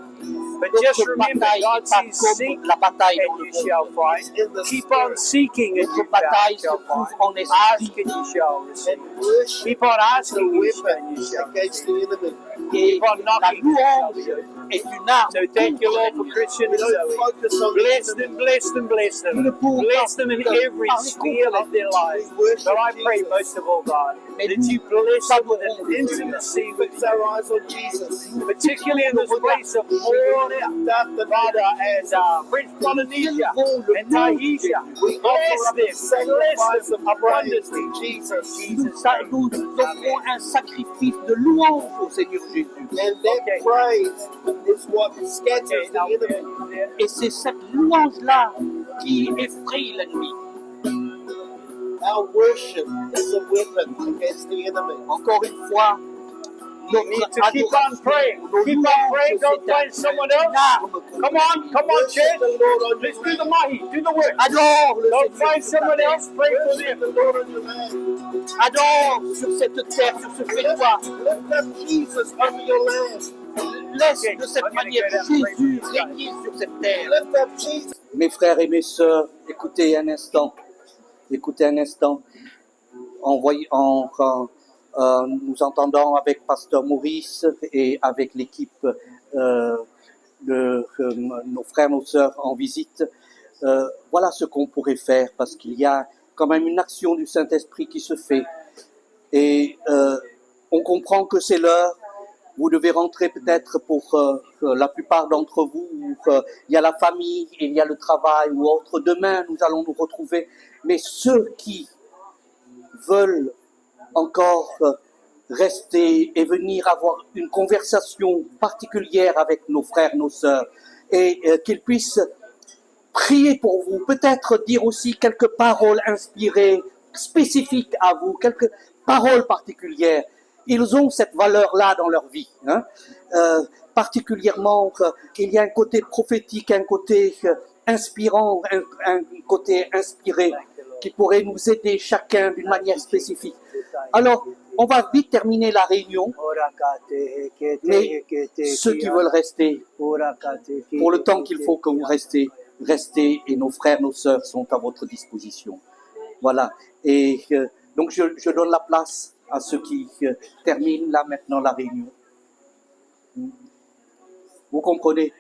[SPEAKER 1] But just
[SPEAKER 2] Notre
[SPEAKER 1] remember,
[SPEAKER 2] bataille
[SPEAKER 1] God
[SPEAKER 2] n'est pas
[SPEAKER 1] says, seek
[SPEAKER 2] comme la bataille dans
[SPEAKER 1] and
[SPEAKER 2] le
[SPEAKER 1] you
[SPEAKER 2] monde.
[SPEAKER 1] shall find.
[SPEAKER 6] In the
[SPEAKER 1] Keep on
[SPEAKER 6] spirit.
[SPEAKER 1] seeking and
[SPEAKER 2] Notre
[SPEAKER 1] you
[SPEAKER 2] bataille se
[SPEAKER 1] shall
[SPEAKER 2] trouve
[SPEAKER 1] find.
[SPEAKER 2] en
[SPEAKER 1] Ask
[SPEAKER 2] esprit.
[SPEAKER 1] and you shall receive.
[SPEAKER 6] And worship
[SPEAKER 1] Keep on
[SPEAKER 6] is a
[SPEAKER 1] asking and you
[SPEAKER 6] weapon
[SPEAKER 1] shall
[SPEAKER 6] against
[SPEAKER 1] receive.
[SPEAKER 6] the enemy.
[SPEAKER 2] Et
[SPEAKER 1] Keep on
[SPEAKER 2] la
[SPEAKER 1] knocking and you shall
[SPEAKER 2] louange
[SPEAKER 1] receive.
[SPEAKER 2] est une arme.
[SPEAKER 1] So thank you,
[SPEAKER 2] contre
[SPEAKER 1] Lord, for
[SPEAKER 2] l'ennemi.
[SPEAKER 1] Christian
[SPEAKER 6] We
[SPEAKER 1] and
[SPEAKER 6] don't
[SPEAKER 1] Zoe.
[SPEAKER 6] focus on the
[SPEAKER 1] Bless
[SPEAKER 6] enemy.
[SPEAKER 1] them, bless them, bless them.
[SPEAKER 2] Nous ne pouvons
[SPEAKER 1] Bless
[SPEAKER 2] pas
[SPEAKER 1] them in
[SPEAKER 2] parler
[SPEAKER 1] every
[SPEAKER 2] contre
[SPEAKER 1] sphere of their lives.
[SPEAKER 6] We worship
[SPEAKER 1] But I pray
[SPEAKER 6] Jesus.
[SPEAKER 1] most of all, God,
[SPEAKER 2] Mais
[SPEAKER 1] that
[SPEAKER 2] nous
[SPEAKER 1] you bless them with
[SPEAKER 2] adorons
[SPEAKER 1] an
[SPEAKER 2] Dieu.
[SPEAKER 1] intimacy with
[SPEAKER 6] Fix
[SPEAKER 1] you.
[SPEAKER 6] our eyes on Jesus.
[SPEAKER 1] Particularly in this place of Moria, Father, and French Polynesia and Tahiti. Bless them, bless them abundantly.
[SPEAKER 6] Jesus.
[SPEAKER 1] Jesus' name.
[SPEAKER 2] Nous offrons un sacrifice de louange au Seigneur Jésus.
[SPEAKER 6] And that
[SPEAKER 1] Okay.
[SPEAKER 6] praise is what scatters
[SPEAKER 1] Okay,
[SPEAKER 6] the
[SPEAKER 1] now,
[SPEAKER 6] enemy.
[SPEAKER 2] Et c'est cette louange-là qui effraie l'ennemi.
[SPEAKER 6] Our worship is a weapon against the enemy.
[SPEAKER 2] Encore une fois,
[SPEAKER 1] you
[SPEAKER 2] notre
[SPEAKER 1] need to keep on praying.
[SPEAKER 2] nos
[SPEAKER 1] Keep on
[SPEAKER 2] louanges,
[SPEAKER 1] praying. Don't
[SPEAKER 2] c'est
[SPEAKER 1] find someone else. Come on,
[SPEAKER 6] Worship
[SPEAKER 1] church.
[SPEAKER 6] the Lord on
[SPEAKER 1] Let's
[SPEAKER 6] your
[SPEAKER 1] do the
[SPEAKER 6] land.
[SPEAKER 1] mahi, do the work.
[SPEAKER 2] Adore le
[SPEAKER 1] Don't
[SPEAKER 2] Seigneur
[SPEAKER 1] find
[SPEAKER 2] sur ta
[SPEAKER 1] someone
[SPEAKER 2] terre.
[SPEAKER 1] else, pray for
[SPEAKER 6] Worship
[SPEAKER 1] them.
[SPEAKER 6] the Lord on your land.
[SPEAKER 2] Adore sur cette terre, sur ce territoire.
[SPEAKER 6] Lift up Jesus over your land.
[SPEAKER 2] Laisse
[SPEAKER 1] Okay,
[SPEAKER 2] de cette
[SPEAKER 1] I'm gonna
[SPEAKER 2] manière
[SPEAKER 1] go down and pray
[SPEAKER 2] Jésus
[SPEAKER 1] for you guys.
[SPEAKER 2] régner sur cette terre.
[SPEAKER 6] Lift up Jesus.
[SPEAKER 2] Mes frères et mes sœurs, écoutez un instant. Écoutez un instant. Quand nous entendons avec Pasteur Maurice et avec l'équipe de nos frères, nos sœurs en visite, voilà ce qu'on pourrait faire, parce qu'il y a quand même une action du Saint-Esprit qui se fait. Et on comprend que c'est l'heure. Vous devez rentrer peut-être pour la plupart d'entre vous. Il y a la famille, et il y a le travail ou autre. Demain, nous allons nous retrouver. Mais ceux qui veulent encore rester et venir avoir une conversation particulière avec nos frères, nos sœurs, et qu'ils puissent prier pour vous, peut-être dire aussi quelques paroles inspirées, spécifiques à vous, quelques paroles particulières. Ils ont cette valeur-là dans leur vie. Particulièrement, il y a un côté prophétique, un côté inspirant, un côté inspiré qui pourrait nous aider chacun d'une manière spécifique. Alors, on va vite terminer la réunion, mais ceux qui veulent rester, pour le temps qu'il faut que vous restez et nos frères, nos sœurs sont à votre disposition. Voilà. Et donc, je donne la place à ceux qui terminent là maintenant la réunion. Vous comprenez?